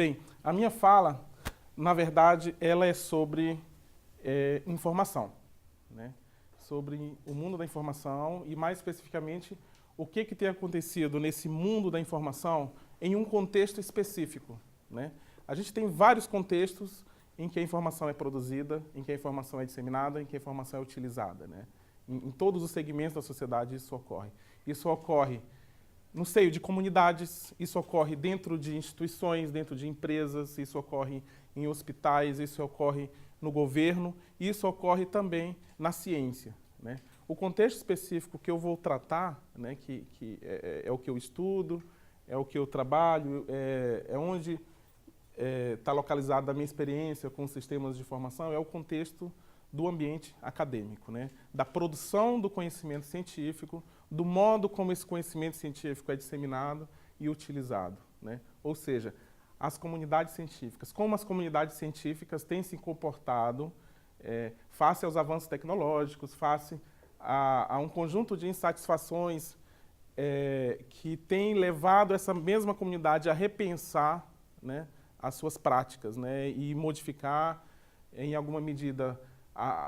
Bem, a minha fala, na verdade, ela é sobre informação, né? Sobre o mundo da informação e, mais especificamente, o que tem acontecido nesse mundo da informação em um contexto específico, né? A gente tem vários contextos em que a informação é produzida, em que a informação é disseminada, em que a informação é utilizada, né? Em todos os segmentos da sociedade isso ocorre. Isso ocorre no seio de comunidades, isso ocorre dentro de instituições, dentro de empresas, isso ocorre em hospitais, isso ocorre no governo, e isso ocorre também na ciência, né? O contexto específico que eu vou tratar, né, que é o que eu estudo, é o que eu trabalho, é onde está localizada a minha experiência com sistemas de informação, é o contexto do ambiente acadêmico, né? Da produção do conhecimento científico, do modo como esse conhecimento científico é disseminado e utilizado, né? Ou seja, as comunidades científicas, como as comunidades científicas têm se comportado face aos avanços tecnológicos, face a um conjunto de insatisfações que tem levado essa mesma comunidade a repensar, né, as suas práticas, né, e modificar, em alguma medida,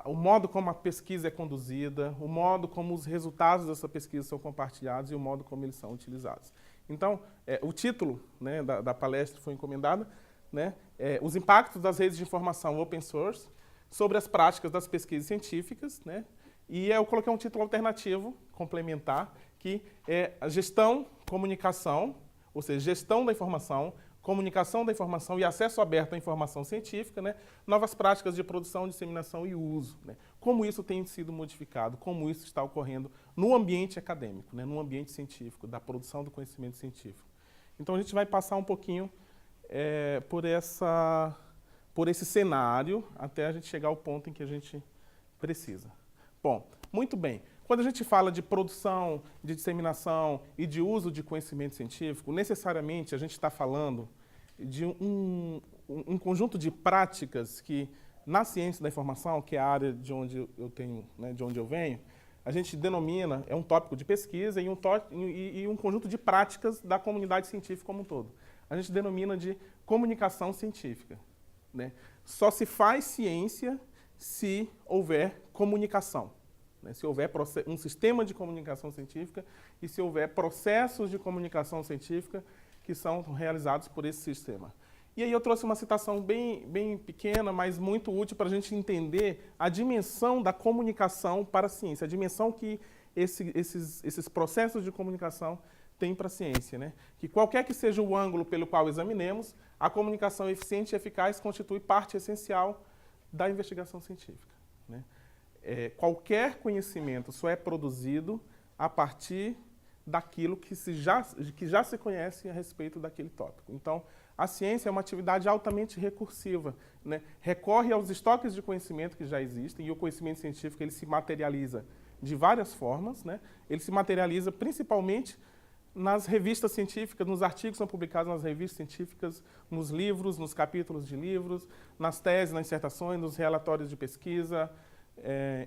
o modo como a pesquisa é conduzida, o modo como os resultados dessa pesquisa são compartilhados e o modo como eles são utilizados. Então, o título, né, da palestra foi encomendado, né, os impactos das redes de informação open source sobre as práticas das pesquisas científicas, né, e eu coloquei um título alternativo, complementar, que é a gestão, comunicação, ou seja, gestão da informação, comunicação da informação e acesso aberto à informação científica, né? Novas práticas de produção, disseminação e uso, né? Como isso tem sido modificado, como isso está ocorrendo no ambiente acadêmico, né? No ambiente científico, da produção do conhecimento científico. Então a gente vai passar um pouquinho por esse cenário até a gente chegar ao ponto em que a gente precisa. Bom, muito bem. Quando a gente fala de produção, de disseminação e de uso de conhecimento científico, necessariamente a gente está falando de um conjunto de práticas que, na ciência da informação, que é a área de onde eu tenho, né, de onde eu venho, a gente denomina, é um tópico de pesquisa e um conjunto de práticas da comunidade científica como um todo. A gente denomina de comunicação científica, né? Só se faz ciência se houver comunicação, né? Se houver um sistema de comunicação científica e se houver processos de comunicação científica que são realizados por esse sistema. E aí eu trouxe uma citação bem pequena, mas muito útil para a gente entender a dimensão da comunicação para a ciência, a dimensão que esses processos de comunicação têm para a ciência, né? Que qualquer que seja o ângulo pelo qual examinemos, a comunicação eficiente e eficaz constitui parte essencial da investigação científica, né? Qualquer conhecimento só é produzido a partir daquilo que já se conhece a respeito daquele tópico. Então, a ciência é uma atividade altamente recursiva, né? Recorre aos estoques de conhecimento que já existem, e o conhecimento científico ele se materializa de várias formas, né? Ele se materializa principalmente nas revistas científicas, nos artigos que são publicados nas revistas científicas, nos livros, nos capítulos de livros, nas teses, nas dissertações, nos relatórios de pesquisa,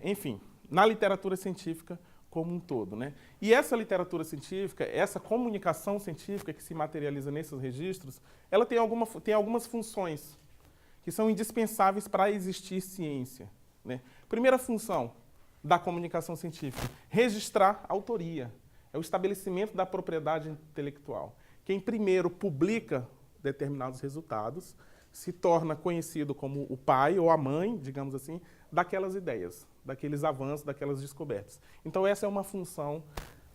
enfim, na literatura científica como um todo, né? E essa literatura científica, essa comunicação científica que se materializa nesses registros, ela tem algumas funções que são indispensáveis para existir ciência, né? Primeira função da comunicação científica, registrar a autoria. É o estabelecimento da propriedade intelectual. Quem primeiro publica determinados resultados se torna conhecido como o pai ou a mãe, digamos assim, daquelas ideias, daqueles avanços, daquelas descobertas. Então essa é uma função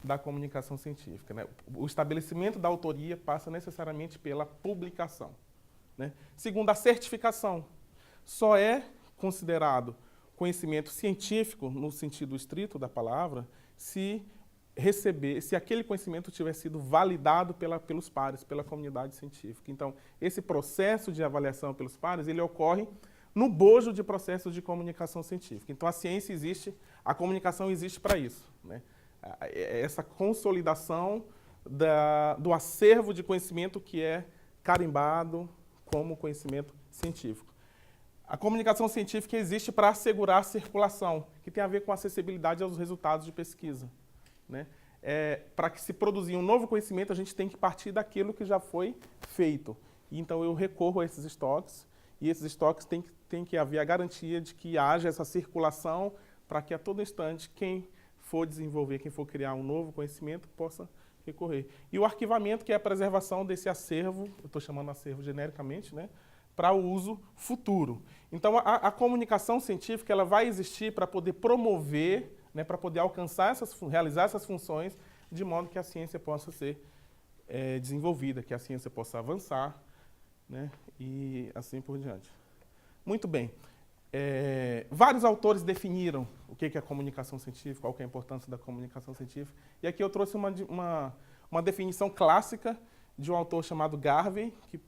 da comunicação científica, né? O estabelecimento da autoria passa necessariamente pela publicação, né? Segundo, a certificação. Só é considerado conhecimento científico, no sentido estrito da palavra, se aquele conhecimento tiver sido validado pelos pares, pela comunidade científica. Então, esse processo de avaliação pelos pares, ele ocorre no bojo de processos de comunicação científica. Então, a ciência existe, a comunicação existe para isso, né? Essa consolidação do acervo de conhecimento que é carimbado como conhecimento científico. A comunicação científica existe para assegurar a circulação, que tem a ver com a acessibilidade aos resultados de pesquisa, né? Para que se produzir um novo conhecimento, a gente tem que partir daquilo que já foi feito. então eu recorro a esses estoques, e esses estoques tem que haver a garantia de que haja essa circulação para que a todo instante quem for desenvolver, quem for criar um novo conhecimento, possa recorrer. E o arquivamento, que é a preservação desse acervo, eu estou chamando acervo genericamente, né, para o uso futuro. Então, a comunicação científica ela vai existir para poder promover, né, para poder alcançar, realizar essas funções, de modo que a ciência possa ser desenvolvida, que a ciência possa avançar, né, e assim por diante. Muito bem. Vários autores definiram o que é a comunicação científica, qual que é a importância da comunicação científica. E aqui eu trouxe uma definição clássica de um autor chamado Garvey, que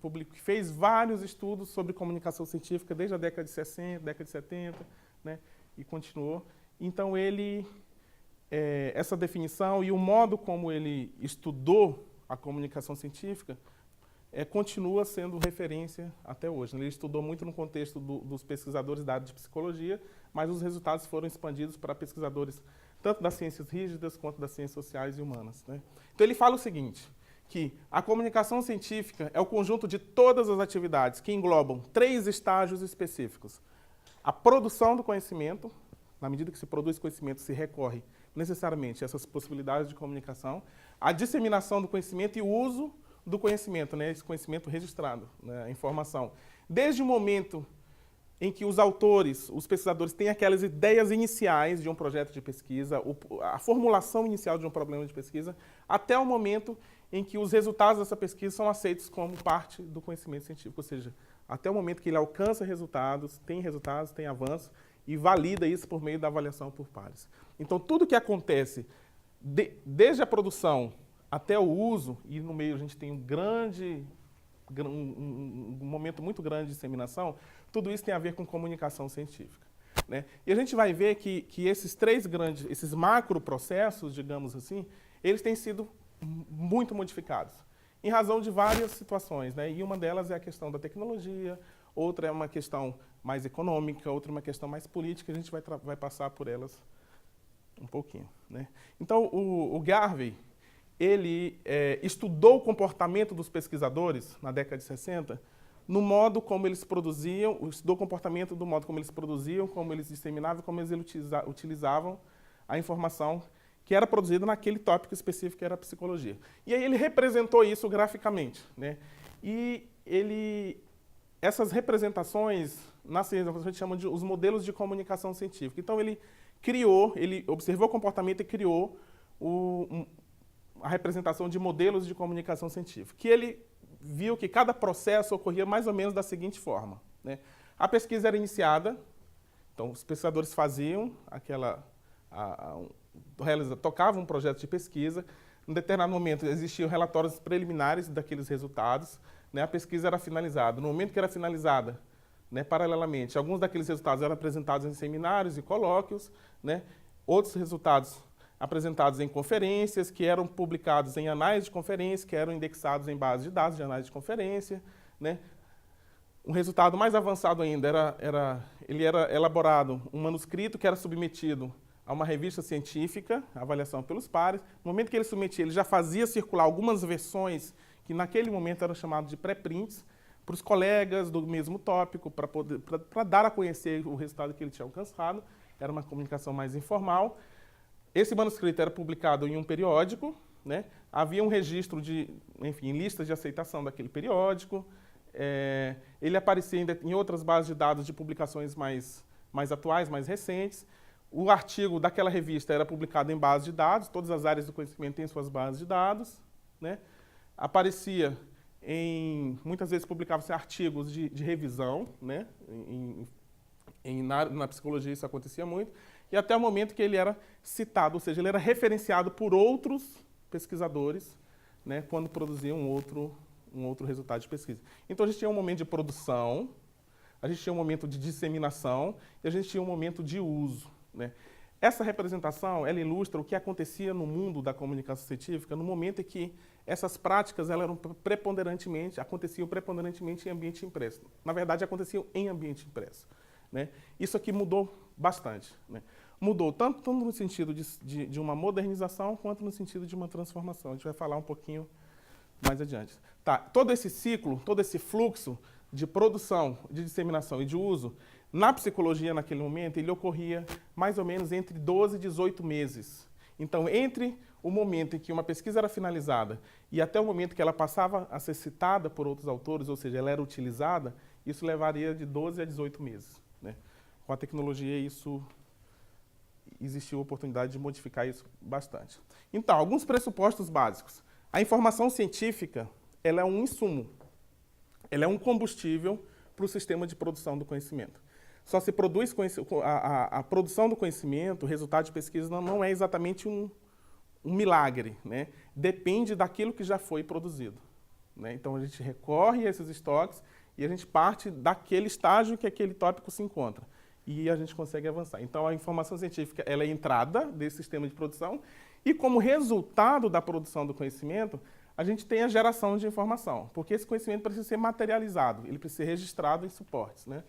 fez vários estudos sobre comunicação científica desde a década de 60, década de 70, né, e continuou. Então, essa definição e o modo como ele estudou a comunicação científica continua sendo referência até hoje. Ele estudou muito no contexto dos pesquisadores da área de psicologia, mas os resultados foram expandidos para pesquisadores tanto das ciências rígidas quanto das ciências sociais e humanas, né? Então ele fala o seguinte, que a comunicação científica é o conjunto de todas as atividades que englobam 3 estágios específicos. A produção do conhecimento, na medida que se produz conhecimento, se recorre necessariamente a essas possibilidades de comunicação, a disseminação do conhecimento e o uso do conhecimento, né, esse conhecimento registrado, né, a informação. Desde o momento em que os autores, os pesquisadores têm aquelas ideias iniciais de um projeto de pesquisa, a formulação inicial de um problema de pesquisa, até o momento em que os resultados dessa pesquisa são aceitos como parte do conhecimento científico, ou seja, até o momento que ele alcança resultados, tem avanço e valida isso por meio da avaliação por pares. Então, tudo que acontece desde a produção até o uso, e no meio a gente tem um momento muito grande de disseminação, tudo isso tem a ver com comunicação científica, né? E a gente vai ver que esses macroprocessos, digamos assim, eles têm sido muito modificados, em razão de várias situações, né? E uma delas é a questão da tecnologia, outra é uma questão mais econômica, outra é uma questão mais política, a gente vai passar por elas um pouquinho, né? Então, o Garvey, ele estudou o comportamento dos pesquisadores na década de 60, no modo como eles produziam, estudou o comportamento do modo como eles produziam, como eles disseminavam, como eles utilizavam a informação que era produzida naquele tópico específico que era a psicologia. E aí ele representou isso graficamente, né? E essas representações, na ciência a gente chama de os modelos de comunicação científica. Então ele observou o comportamento e criou a representação de modelos de comunicação científica, que ele viu que cada processo ocorria mais ou menos da seguinte forma, né? A pesquisa era iniciada, então os pesquisadores faziam tocavam um projeto de pesquisa, em determinado momento existiam relatórios preliminares daqueles resultados, né? A pesquisa era finalizada. No momento que era finalizada, né, paralelamente, alguns daqueles resultados eram apresentados em seminários e colóquios, né? Outros resultados apresentados em conferências, que eram publicados em anais de conferência, que eram indexados em bases de dados de anais de conferência, né? Um resultado mais avançado ainda era elaborado um manuscrito que era submetido a uma revista científica, avaliação pelos pares. No momento que ele submetia, ele já fazia circular algumas versões que naquele momento eram chamadas de pré-prints, para os colegas do mesmo tópico, para dar a conhecer o resultado que ele tinha alcançado. Era uma comunicação mais informal. Esse manuscrito era publicado em um periódico, né? Havia um registro em listas de aceitação daquele periódico. Ele aparecia em outras bases de dados de publicações mais atuais, mais recentes. O artigo daquela revista era publicado em bases de dados, todas as áreas do conhecimento têm suas bases de dados, né? Aparecia muitas vezes publicavam-se artigos de revisão, né? Na psicologia isso acontecia muito, e até o momento que ele era citado, ou seja, ele era referenciado por outros pesquisadores, né, quando produziam um outro resultado de pesquisa. Então a gente tinha um momento de produção, a gente tinha um momento de disseminação e a gente tinha um momento de uso, né? Essa representação, ela ilustra o que acontecia no mundo da comunicação científica no momento em que essas práticas aconteciam preponderantemente em ambiente impresso. Na verdade, aconteciam em ambiente impresso, né? Isso aqui mudou bastante, né? Mudou tanto no sentido de uma modernização quanto no sentido de uma transformação. A gente vai falar um pouquinho mais adiante. Tá, todo esse ciclo, todo esse fluxo de produção, de disseminação e de uso, na psicologia, naquele momento, ele ocorria mais ou menos entre 12 e 18 meses. Então, entre o momento em que uma pesquisa era finalizada e até o momento que ela passava a ser citada por outros autores, ou seja, ela era utilizada, isso levaria de 12 a 18 meses. Né? Com a tecnologia, isso existiu a oportunidade de modificar isso bastante. Então, alguns pressupostos básicos. A informação científica, ela é um insumo, ela é um combustível para o sistema de produção do conhecimento. Só se produz a produção do conhecimento, o resultado de pesquisa não é exatamente um milagre, né? Depende daquilo que já foi produzido. Né? Então, a gente recorre a esses estoques e a gente parte daquele estágio que aquele tópico se encontra. E a gente consegue avançar. Então, a informação científica ela é a entrada desse sistema de produção e, como resultado da produção do conhecimento, a gente tem a geração de informação, porque esse conhecimento precisa ser materializado, ele precisa ser registrado em suportes. Né?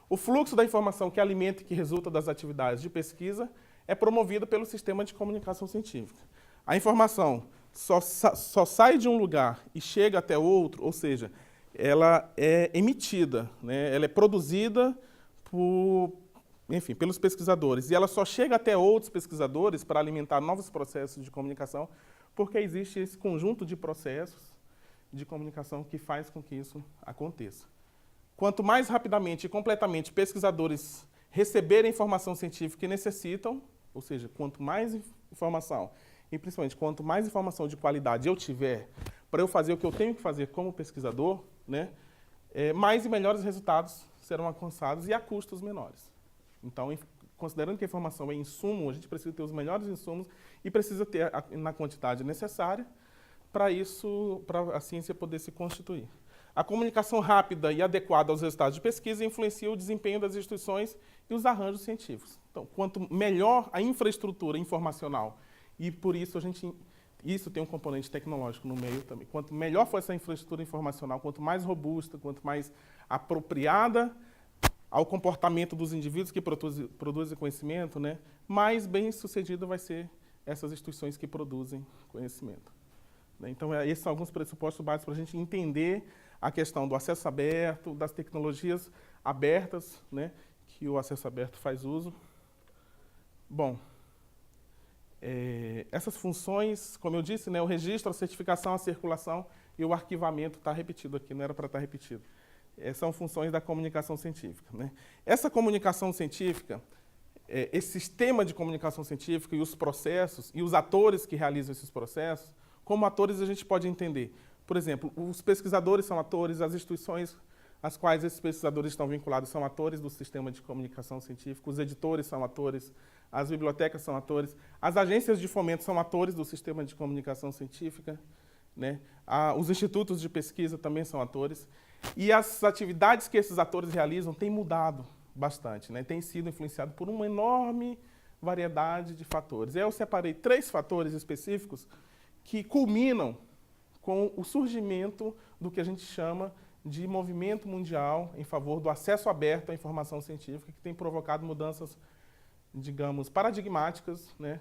O fluxo da informação que alimenta e que resulta das atividades de pesquisa é promovido pelo sistema de comunicação científica. A informação só sai de um lugar e chega até outro, ou seja, ela é emitida, né? Ela é produzida pelos pesquisadores, e ela só chega até outros pesquisadores para alimentar novos processos de comunicação, porque existe esse conjunto de processos de comunicação que faz com que isso aconteça. Quanto mais rapidamente e completamente pesquisadores receberem a informação científica que necessitam, ou seja, quanto mais informação, e principalmente quanto mais informação de qualidade eu tiver para eu fazer o que eu tenho que fazer como pesquisador, né, mais e melhores resultados serão alcançados e a custos menores. Então, considerando que a informação é insumo, a gente precisa ter os melhores insumos e precisa ter na quantidade necessária para a ciência poder se constituir. A comunicação rápida e adequada aos resultados de pesquisa influencia o desempenho das instituições e os arranjos científicos. Então, quanto melhor a infraestrutura informacional, e por isso isso tem um componente tecnológico no meio também, quanto melhor for essa infraestrutura informacional, quanto mais robusta, quanto mais apropriada ao comportamento dos indivíduos que produzem conhecimento, né, mais bem-sucedido vai ser essas instituições que produzem conhecimento. Então, esses são alguns pressupostos básicos para a gente entender a questão do acesso aberto, das tecnologias abertas, né, que o acesso aberto faz uso. Bom, essas funções, como eu disse, né, o registro, a certificação, a circulação e o arquivamento, está repetido aqui, não era para estar repetido. São funções da comunicação científica. Né? Essa comunicação científica, esse sistema de comunicação científica e os processos, e os atores que realizam esses processos, como atores a gente pode entender. Por exemplo, os pesquisadores são atores, as instituições às quais esses pesquisadores estão vinculados são atores do sistema de comunicação científica, os editores são atores, as bibliotecas são atores, as agências de fomento são atores do sistema de comunicação científica, né? Os institutos de pesquisa também são atores, e as atividades que esses atores realizam têm mudado bastante, né? Tem sido influenciado por uma enorme variedade de fatores. Eu separei 3 fatores específicos que culminam com o surgimento do que a gente chama de movimento mundial em favor do acesso aberto à informação científica, que tem provocado mudanças, digamos, paradigmáticas, né,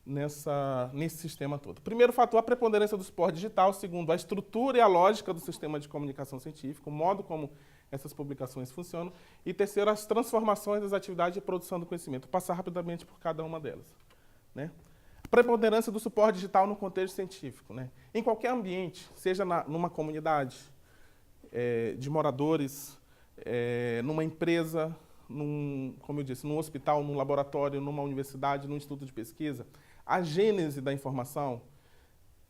nesse sistema todo. Primeiro fator, a preponderância do suporte digital. Segundo, a estrutura e a lógica do sistema de comunicação científica, o modo como essas publicações funcionam. E terceiro, as transformações das atividades de produção do conhecimento. Vou passar rapidamente por cada uma delas. Né? Preponderância do suporte digital no contexto científico. Né? Em qualquer ambiente, seja numa comunidade de moradores, numa empresa, como eu disse, num hospital, num laboratório, numa universidade, num instituto de pesquisa, a gênese da informação,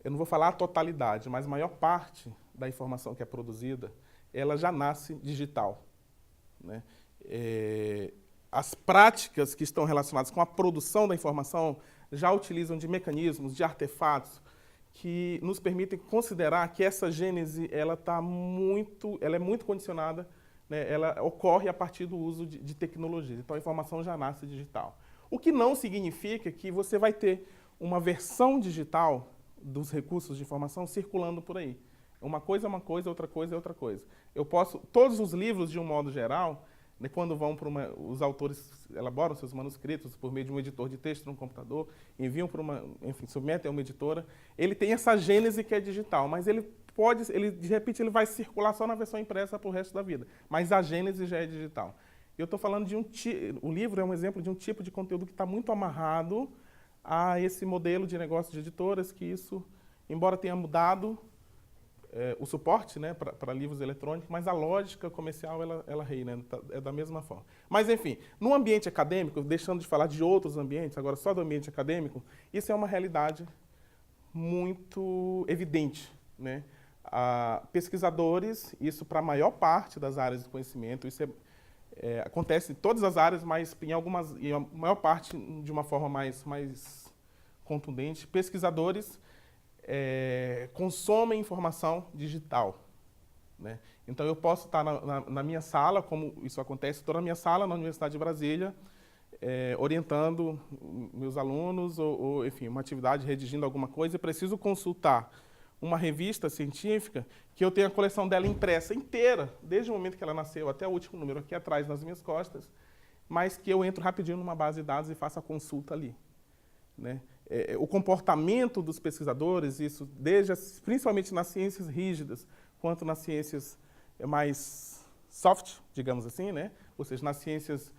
eu não vou falar a totalidade, mas a maior parte da informação que é produzida, ela já nasce digital. Né? As práticas que estão relacionadas com a produção da informação já utilizam de mecanismos, de artefatos, que nos permitem considerar que essa gênese ela é muito condicionada, né, ela ocorre a partir do uso de tecnologias. Então, a informação já nasce digital. O que não significa que você vai ter uma versão digital dos recursos de informação circulando por aí. Uma coisa é uma coisa, outra coisa é outra coisa. Todos os livros, de um modo geral, né, quando os autores elaboram seus manuscritos por meio de um editor de texto no computador, enviam para submetem a uma editora, ele tem essa gênese que é digital, mas ele de repente, ele vai circular só na versão impressa para o resto da vida, mas a gênese já é digital. Eu estou falando de o livro é um exemplo de um tipo de conteúdo que está muito amarrado a esse modelo de negócio de editoras, que isso, embora tenha mudado o suporte, né, para livros eletrônicos, mas a lógica comercial ela reina, né, é da mesma forma. Mas, enfim, no ambiente acadêmico, deixando de falar de outros ambientes, agora só do ambiente acadêmico, isso é uma realidade muito evidente, né? Pesquisadores, isso para a maior parte das áreas do conhecimento, isso acontece em todas as áreas, mas em a maior parte de uma forma mais contundente, pesquisadores consomem informação digital, né? Então, eu posso estar na minha sala, como isso acontece, estou na minha sala na Universidade de Brasília, orientando meus alunos, ou, enfim, uma atividade, redigindo alguma coisa, e preciso consultar uma revista científica que eu tenho a coleção dela impressa inteira, desde o momento que ela nasceu até o último número aqui atrás nas minhas costas, mas que eu entro rapidinho numa base de dados e faço a consulta ali, né? O comportamento dos pesquisadores, isso principalmente nas ciências rígidas, quanto nas ciências mais soft, digamos assim, né? Ou seja, nas ciências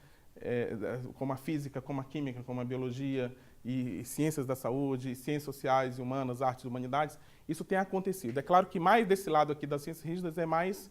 como a física, como a química, como a biologia, e ciências da saúde, ciências sociais e humanas, artes e humanidades, isso tem acontecido. É claro que mais desse lado aqui das ciências rígidas é mais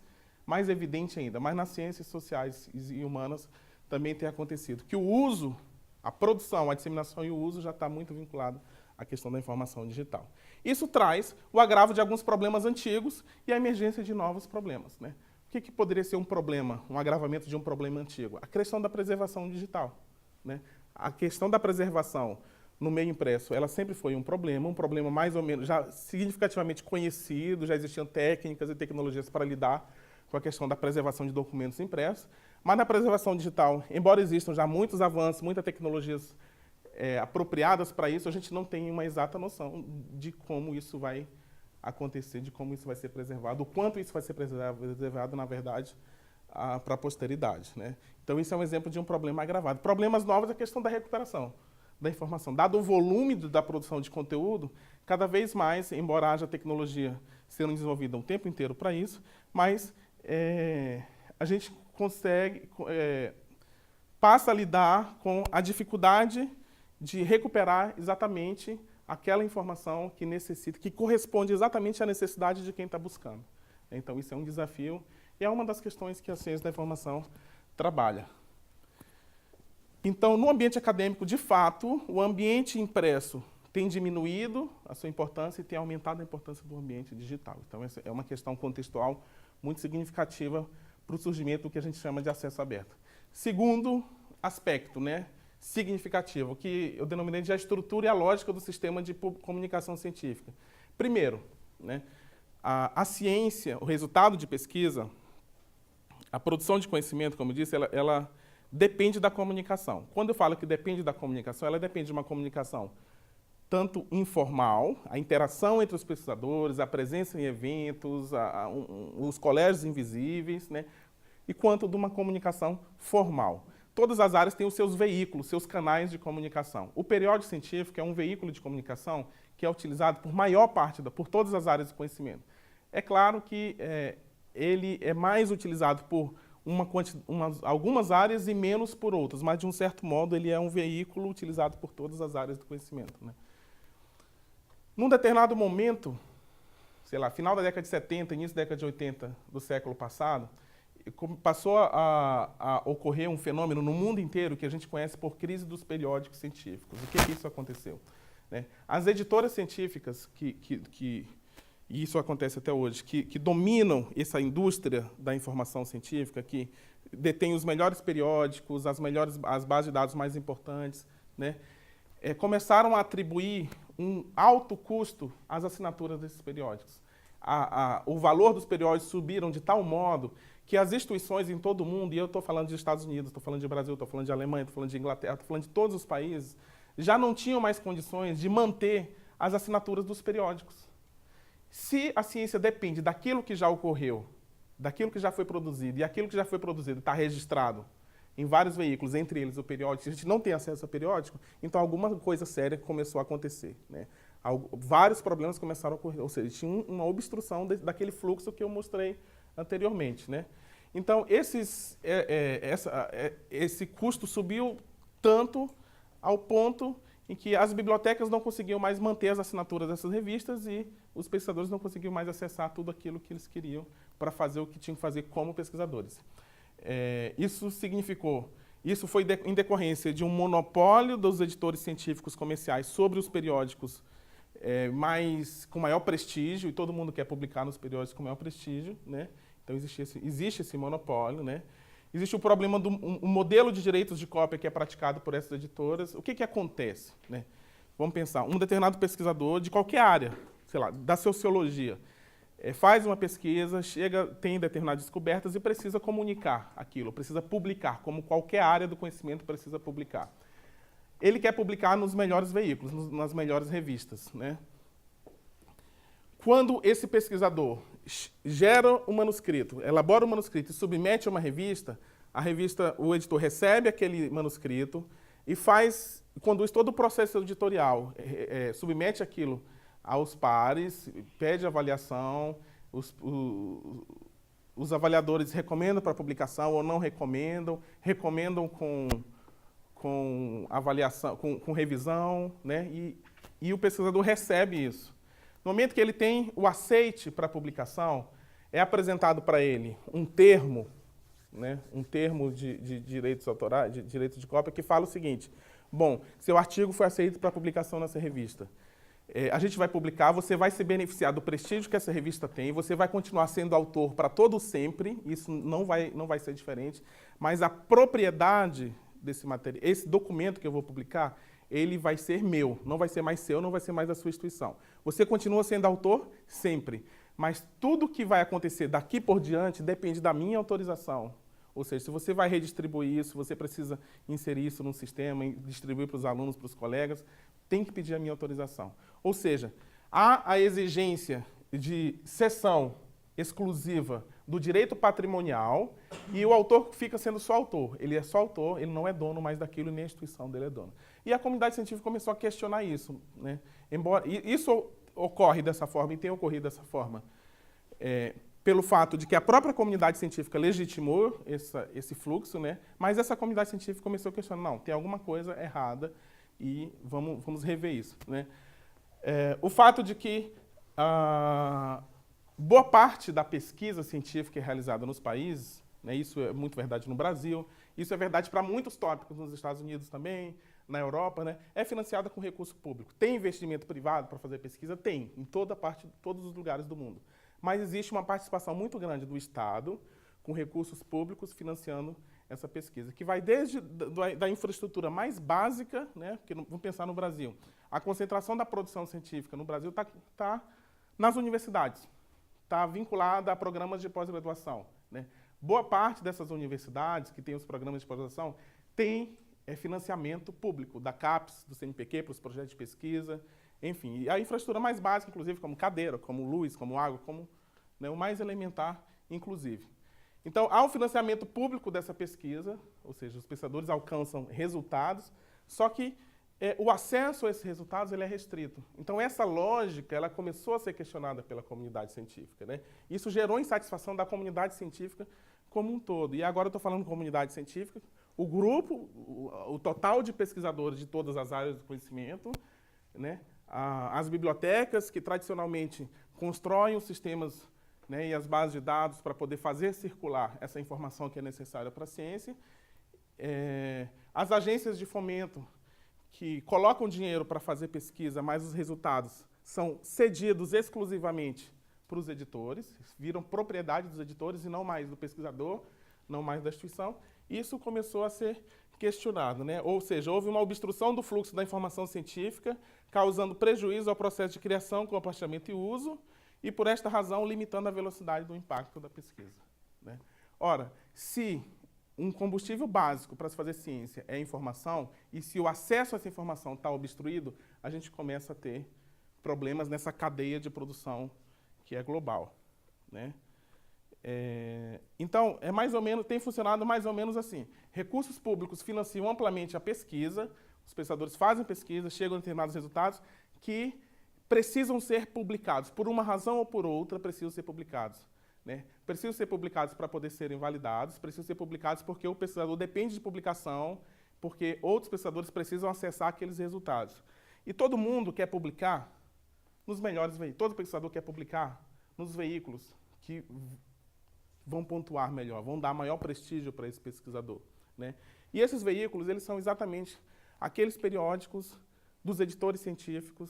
evidente ainda, mas nas ciências sociais e humanas também tem acontecido. Que o uso, a produção, a disseminação e o uso já está muito vinculado à questão da informação digital. Isso traz o agravo de alguns problemas antigos e a emergência de novos problemas, né? O que poderia ser um problema, um agravamento de um problema antigo? A questão da preservação digital, né? A questão da preservação no meio impresso, ela sempre foi um problema mais ou menos já significativamente conhecido, já existiam técnicas e tecnologias para lidar com a questão da preservação de documentos impressos, mas na preservação digital, embora existam já muitos avanços, muitas tecnologias apropriadas para isso, a gente não tem uma exata noção de como isso vai acontecer, de como isso vai ser preservado, o quanto isso vai ser preservado, na verdade, para a posteridade, né? Então, isso é um exemplo de um problema agravado. Problemas novos é a questão da recuperação da informação. Dado o volume da produção de conteúdo, cada vez mais, embora haja tecnologia sendo desenvolvida o tempo inteiro para isso, mas a gente passa a lidar com a dificuldade de recuperar exatamente aquela informação que corresponde exatamente à necessidade de quem está buscando. Então, isso é um desafio e é uma das questões que a ciência da informação trabalha. Então, no ambiente acadêmico, de fato, o ambiente impresso tem diminuído a sua importância e tem aumentado a importância do ambiente digital. Então, essa é uma questão contextual muito significativa para o surgimento do que a gente chama de acesso aberto. Segundo aspecto, né, significativo, que eu denominei de a estrutura e a lógica do sistema de comunicação científica. Primeiro, né, a ciência, o resultado de pesquisa, a produção de conhecimento, como eu disse, ela depende da comunicação. Quando eu falo que depende da comunicação, ela depende de uma comunicação tanto informal, a interação entre os pesquisadores, a presença em eventos, os colégios invisíveis, né, e quanto de uma comunicação formal. Todas as áreas têm os seus veículos, seus canais de comunicação. O periódico científico é um veículo de comunicação que é utilizado por maior parte, por todas as áreas de conhecimento. É claro que ele é mais utilizado por algumas áreas e menos por outras, mas, de um certo modo, ele é um veículo utilizado por todas as áreas do conhecimento, né? Num determinado momento, sei lá, final da década de 70, início da década de 80 do século passado, passou a ocorrer um fenômeno no mundo inteiro que a gente conhece por crise dos periódicos científicos. O que isso aconteceu? Né? As editoras científicas, e isso acontece até hoje, que dominam essa indústria da informação científica, que detêm os melhores periódicos, as bases de dados mais importantes, né? Começaram a atribuir um alto custo às assinaturas desses periódicos. O valor dos periódicos subiram de tal modo que as instituições em todo o mundo, e eu estou falando de Estados Unidos, estou falando de Brasil, estou falando de Alemanha, estou falando de Inglaterra, estou falando de todos os países, já não tinham mais condições de manter as assinaturas dos periódicos. Se a ciência depende daquilo que já ocorreu, daquilo que já foi produzido, e aquilo que já foi produzido está registrado em vários veículos, entre eles o periódico, se a gente não tem acesso ao periódico, então alguma coisa séria começou a acontecer, né? vários problemas começaram a ocorrer, ou seja, tinha uma obstrução daquele fluxo que eu mostrei anteriormente, né? Então, esse custo subiu tanto ao ponto em que as bibliotecas não conseguiam mais manter as assinaturas dessas revistas e os pesquisadores não conseguiam mais acessar tudo aquilo que eles queriam para fazer o que tinham que fazer como pesquisadores. Isso foi em decorrência de um monopólio dos editores científicos comerciais sobre os periódicos com maior prestígio, e todo mundo quer publicar nos periódicos com maior prestígio, né? Então existe esse monopólio, né? Existe o problema do modelo de direitos de cópia que é praticado por essas editoras. O que acontece, né? Vamos pensar, um determinado pesquisador de qualquer área, sei lá, da sociologia, faz uma pesquisa, tem determinadas descobertas e precisa comunicar aquilo, precisa publicar, como qualquer área do conhecimento precisa publicar. Ele quer publicar nos melhores veículos, nas melhores revistas, né? Quando esse pesquisador gera um manuscrito, elabora um manuscrito e submete a uma revista, o editor recebe aquele manuscrito e conduz todo o processo editorial, submete aquilo aos pares, pede avaliação, os avaliadores recomendam para publicação ou não recomendam com avaliação, com revisão, né? E o pesquisador recebe isso. No momento que ele tem o aceite para a publicação, é apresentado para ele um termo, né? Um termo de direitos autorais, de direito de cópia, que fala o seguinte: bom, seu artigo foi aceito para publicação nessa revista. A gente vai publicar, você vai se beneficiar do prestígio que essa revista tem, você vai continuar sendo autor para todo sempre, isso não vai ser diferente, mas a propriedade desse material, esse documento que eu vou publicar, ele vai ser meu, não vai ser mais seu, não vai ser mais da sua instituição. Você continua sendo autor sempre, mas tudo que vai acontecer daqui por diante depende da minha autorização. Ou seja, se você vai redistribuir isso, você precisa inserir isso num sistema, distribuir para os alunos, para os colegas, tem que pedir a minha autorização. Ou seja, há a exigência de cessão exclusiva do direito patrimonial e o autor fica sendo só autor. Ele é só autor, ele não é dono mais daquilo e nem a instituição dele é dona. E a comunidade científica começou a questionar isso, né? Embora isso ocorre dessa forma e tem ocorrido dessa forma, pelo fato de que a própria comunidade científica legitimou esse fluxo, né? Mas essa comunidade científica começou a questionar, não, tem alguma coisa errada e vamos rever isso, né? O fato de que boa parte da pesquisa científica é realizada nos países, né? Isso é muito verdade no Brasil, isso é verdade para muitos tópicos nos Estados Unidos também, na Europa, né? É financiada com recurso público. Tem investimento privado para fazer pesquisa? Tem, em todos os lugares do mundo. Mas existe uma participação muito grande do Estado, com recursos públicos, financiando essa pesquisa, que vai desde da infraestrutura mais básica, né? Porque vamos pensar no Brasil. A concentração da produção científica no Brasil está nas universidades, está vinculada a programas de pós-graduação, né? Boa parte dessas universidades que têm os programas de pós-graduação tem financiamento público, da CAPES, do CNPq, para os projetos de pesquisa, enfim. E a infraestrutura mais básica, inclusive, como cadeira, como luz, como água, como, né, o mais elementar, inclusive. Então, há um financiamento público dessa pesquisa, ou seja, os pesquisadores alcançam resultados, só que o acesso a esses resultados ele é restrito. Então, essa lógica ela começou a ser questionada pela comunidade científica, né? Isso gerou insatisfação da comunidade científica como um todo. E agora eu estou falando comunidade científica, o grupo, o total de pesquisadores de todas as áreas do conhecimento, né? As bibliotecas que tradicionalmente constroem os sistemas, né, e as bases de dados para poder fazer circular essa informação que é necessária para a ciência, as agências de fomento que colocam dinheiro para fazer pesquisa, mas os resultados são cedidos exclusivamente para os editores, viram propriedade dos editores e não mais do pesquisador, não mais da instituição. Isso começou a ser questionado, né? Ou seja, houve uma obstrução do fluxo da informação científica, causando prejuízo ao processo de criação, compartilhamento e uso, e por esta razão limitando a velocidade do impacto da pesquisa, né? Ora, se um combustível básico para se fazer ciência é a informação, e se o acesso a essa informação está obstruído, a gente começa a ter problemas nessa cadeia de produção que é global, né? Então, tem funcionado mais ou menos assim. Recursos públicos financiam amplamente a pesquisa, os pesquisadores fazem pesquisa, chegam a determinados resultados que precisam ser publicados. Por uma razão ou por outra, precisam ser publicados. Né? Precisam ser publicados para poder serem validados, precisam ser publicados porque o pesquisador depende de publicação, porque outros pesquisadores precisam acessar aqueles resultados. E todo mundo quer publicar nos melhores veículos. Todo pesquisador quer publicar nos veículos que vão pontuar melhor, vão dar maior prestígio para esse pesquisador. Né? E esses veículos, eles são exatamente aqueles periódicos dos editores científicos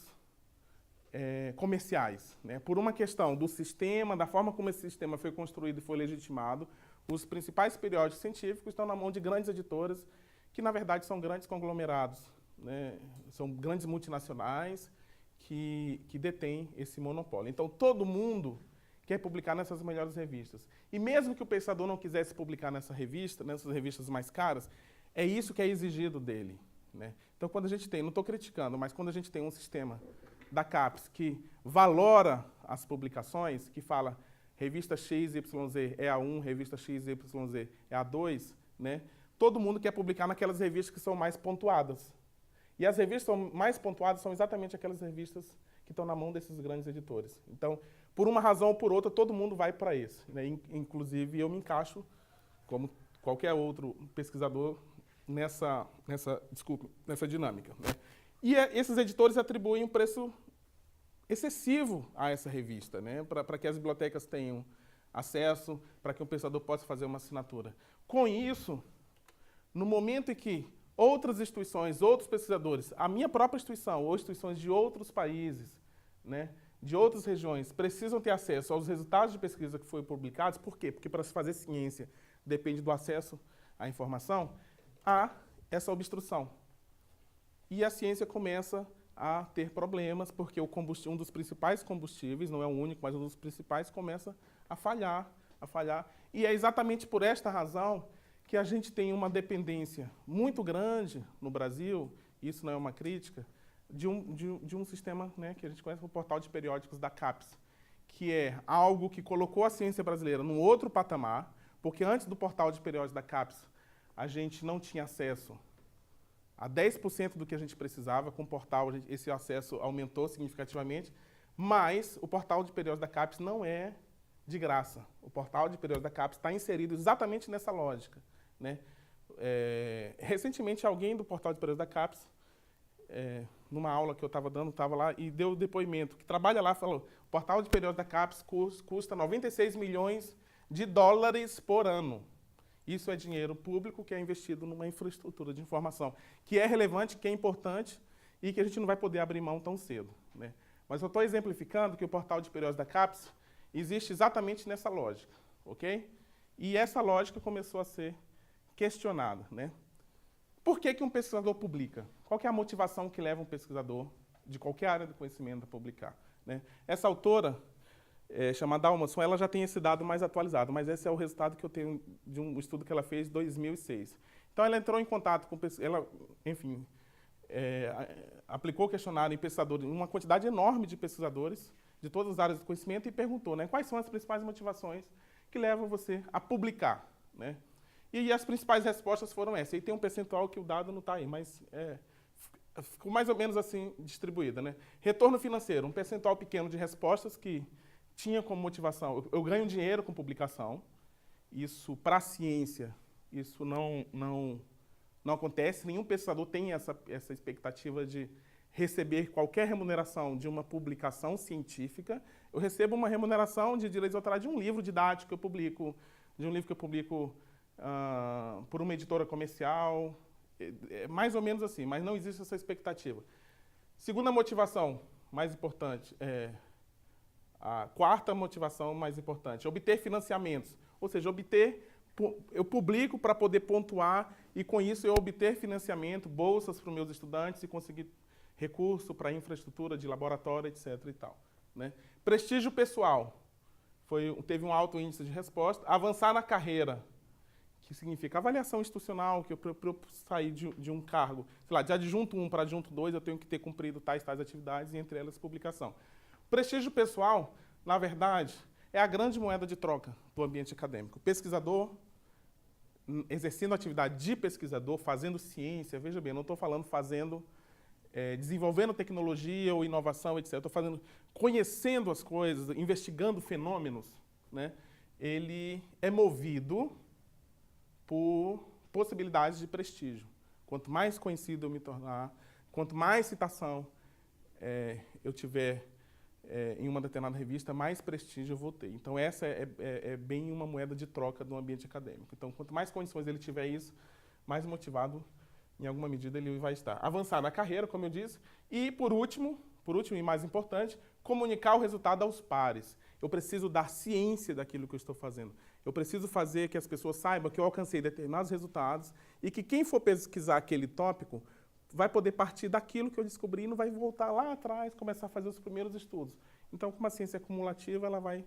comerciais. Né? Por uma questão do sistema, da forma como esse sistema foi construído e foi legitimado, os principais periódicos científicos estão na mão de grandes editoras, que na verdade são grandes conglomerados, né? São grandes multinacionais que detêm esse monopólio. Então todo mundo quer publicar nessas melhores revistas. E mesmo que o pesquisador não quisesse publicar nessas revistas mais caras, é isso que é exigido dele. Né? Então quando a gente tem, não estou criticando, mas quando a gente tem um sistema da CAPES que valora as publicações, que fala revista XYZ é A1, revista XYZ é A2, né? Todo mundo quer publicar naquelas revistas que são mais pontuadas. E as revistas mais pontuadas são exatamente aquelas revistas que estão na mão desses grandes editores. Então, por uma razão ou por outra, todo mundo vai para esse. Né? Inclusive, eu me encaixo, como qualquer outro pesquisador, nessa dinâmica. Né? E esses editores atribuem um preço excessivo a essa revista, né? Para que as bibliotecas tenham acesso, para que o pesquisador possa fazer uma assinatura. Com isso, no momento em que outras instituições, outros pesquisadores, a minha própria instituição ou instituições de outros países, né, de outras regiões, precisam ter acesso aos resultados de pesquisa que foram publicados, por quê? Porque para se fazer ciência depende do acesso à informação, há essa obstrução. E a ciência começa a ter problemas, porque um dos principais combustíveis, não é o único, mas um dos principais, começa a falhar. E é exatamente por esta razão que a gente tem uma dependência muito grande no Brasil, isso não é uma crítica, de um sistema, né, que a gente conhece como portal de periódicos da CAPES, que é algo que colocou a ciência brasileira num outro patamar, porque antes do portal de periódicos da CAPES, a gente não tinha acesso a 10% do que a gente precisava. Com o portal, esse acesso aumentou significativamente, mas o portal de periódicos da CAPES não é de graça. O portal de periódicos da CAPES está inserido exatamente nessa lógica. Né? Recentemente, alguém do portal de periódicos da CAPES, numa aula que eu estava dando, estava lá e deu depoimento, que trabalha lá, falou: o portal de periódicos da CAPES custa 96 milhões de dólares por ano. Isso é dinheiro público que é investido numa infraestrutura de informação, que é relevante, que é importante e que a gente não vai poder abrir mão tão cedo. Né? Mas eu estou exemplificando que o portal de periódicos da CAPES existe exatamente nessa lógica. Okay? E essa lógica começou a ser questionada. Né? Por que um pesquisador publica? Qual que é a motivação que leva um pesquisador de qualquer área do conhecimento a publicar? Né? Essa autora, chamada Almanson, ela já tem esse dado mais atualizado, mas esse é o resultado que eu tenho de um estudo que ela fez em 2006. Então, ela entrou em contato com ela, enfim, aplicou o questionário em pesquisadores, uma quantidade enorme de pesquisadores de todas as áreas do conhecimento e perguntou, né, quais são as principais motivações que levam você a publicar. Né? E as principais respostas foram essas. E tem um percentual que o dado não está aí, mas ficou mais ou menos assim distribuída. Né? Retorno financeiro, um percentual pequeno de respostas que tinha como motivação: eu ganho dinheiro com publicação. Isso, para a ciência, isso não acontece. Nenhum pesquisador tem essa expectativa de receber qualquer remuneração de uma publicação científica. Eu recebo uma remuneração de direitos autorais de um livro didático que eu publico, de um livro que eu publico por uma editora comercial. É mais ou menos assim, mas não existe essa expectativa. Segunda motivação, mais importante, a quarta motivação mais importante: obter financiamentos. Ou seja, eu publico para poder pontuar e, com isso, eu obter financiamento, bolsas para os meus estudantes e conseguir recurso para infraestrutura de laboratório, etc. E tal, né? Prestígio pessoal. Teve um alto índice de resposta. Avançar na carreira, que significa avaliação institucional, que para eu sair de um cargo, sei lá, de adjunto 1 para adjunto 2, eu tenho que ter cumprido tais atividades, e entre elas publicação. Prestígio pessoal, na verdade, é a grande moeda de troca do ambiente acadêmico. O pesquisador, exercendo a atividade de pesquisador, fazendo ciência, veja bem, não estou falando fazendo desenvolvendo tecnologia ou inovação, etc. Eu estou conhecendo as coisas, investigando fenômenos, né? Ele é movido por possibilidades de prestígio. Quanto mais conhecido eu me tornar, quanto mais citação eu tiver em uma determinada revista, mais prestígio eu vou ter. Então, essa é bem uma moeda de troca do ambiente acadêmico. Então, quanto mais condições ele tiver isso, mais motivado, em alguma medida, ele vai estar. Avançar na carreira, como eu disse. E, por último e mais importante, comunicar o resultado aos pares. Eu preciso dar ciência daquilo que eu estou fazendo. Eu preciso fazer que as pessoas saibam que eu alcancei determinados resultados e que quem for pesquisar aquele tópico vai poder partir daquilo que eu descobri e não vai voltar lá atrás, começar a fazer os primeiros estudos. Então, como a ciência é cumulativa, ela vai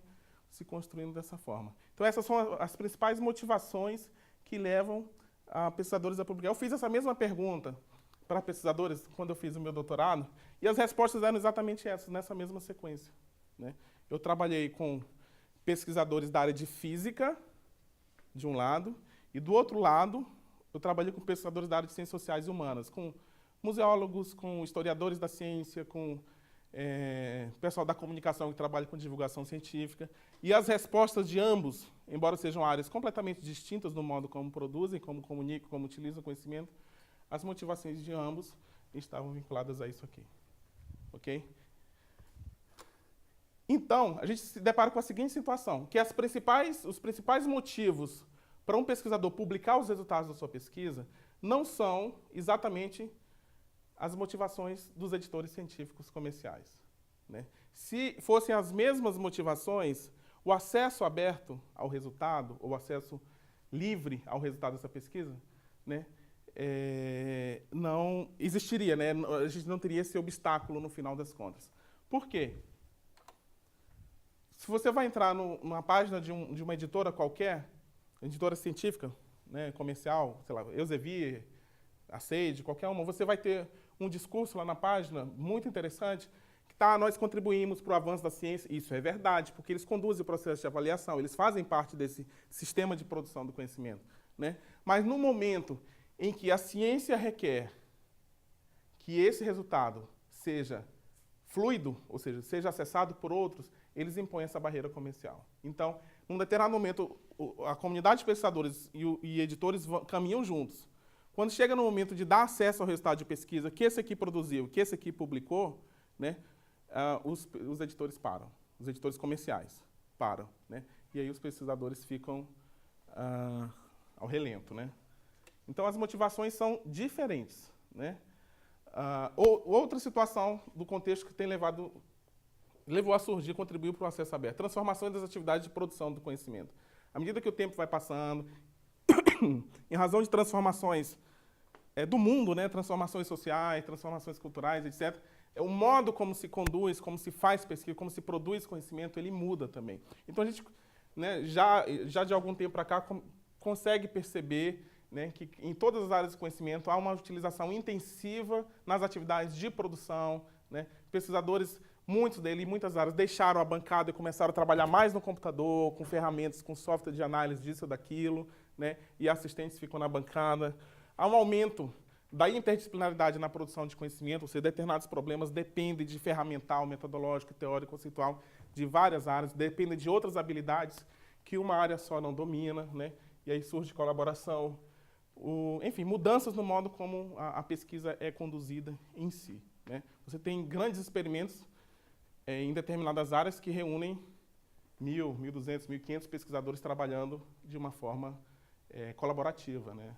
se construindo dessa forma. Então, essas são as principais motivações que levam a pesquisadores a publicar. Eu fiz essa mesma pergunta para pesquisadores quando eu fiz o meu doutorado, e as respostas eram exatamente essas, nessa mesma sequência, né? Eu trabalhei com pesquisadores da área de física, de um lado, e do outro lado, eu trabalhei com pesquisadores da área de ciências sociais e humanas, com museólogos, com historiadores da ciência, com pessoal da comunicação que trabalha com divulgação científica. E as respostas de ambos, embora sejam áreas completamente distintas no modo como produzem, como comunicam, como utilizam o conhecimento, as motivações de ambos estavam vinculadas a isso aqui. Ok? Então, a gente se depara com a seguinte situação, que os principais motivos para um pesquisador publicar os resultados da sua pesquisa não são exatamente as motivações dos editores científicos comerciais, né? Se fossem as mesmas motivações, o acesso aberto ao resultado, ou o acesso livre ao resultado dessa pesquisa, né, não existiria, né? A gente não teria esse obstáculo no final das contas. Por quê? Se você vai entrar numa página de uma editora qualquer, editora científica, né, comercial, sei lá, Elsevier, a Sage, qualquer uma, você vai ter um discurso lá na página muito interessante, que nós contribuímos para o avanço da ciência. Isso é verdade, porque eles conduzem o processo de avaliação, eles fazem parte desse sistema de produção do conhecimento, né? Mas no momento em que a ciência requer que esse resultado seja fluido, ou seja, seja acessado por outros, eles impõem essa barreira comercial. Então, num determinado momento, a comunidade de pesquisadores e editores caminham juntos. Quando chega no momento de dar acesso ao resultado de pesquisa que esse aqui produziu, que esse aqui publicou, né, os editores param, os editores comerciais param, né, e aí os pesquisadores ficam ao relento, né. Então, as motivações são diferentes, né. Outra situação do contexto que levou a surgir, contribuiu para o acesso aberto, transformação das atividades de produção do conhecimento. À medida que o tempo vai passando, em razão de transformações do mundo, né, transformações sociais, transformações culturais, etc., o modo como se conduz, como se faz pesquisa, como se produz conhecimento, ele muda também. Então, a gente, né, já de algum tempo para cá, consegue perceber, né, que em todas as áreas do conhecimento há uma utilização intensiva nas atividades de produção, né? Pesquisadores, muitos deles, em muitas áreas, deixaram a bancada e começaram a trabalhar mais no computador, com ferramentas, com software de análise disso ou daquilo, né? E assistentes ficam na bancada. Há um aumento da interdisciplinaridade na produção de conhecimento, ou seja, determinados problemas dependem de ferramental, metodológico, teórico, conceitual, de várias áreas, dependem de outras habilidades que uma área só não domina, né? E aí surge colaboração, enfim, mudanças no modo como a pesquisa é conduzida em si, né? Você tem grandes experimentos em determinadas áreas que reúnem 1.000, 1.200, 1.500 pesquisadores trabalhando de uma forma colaborativa, né?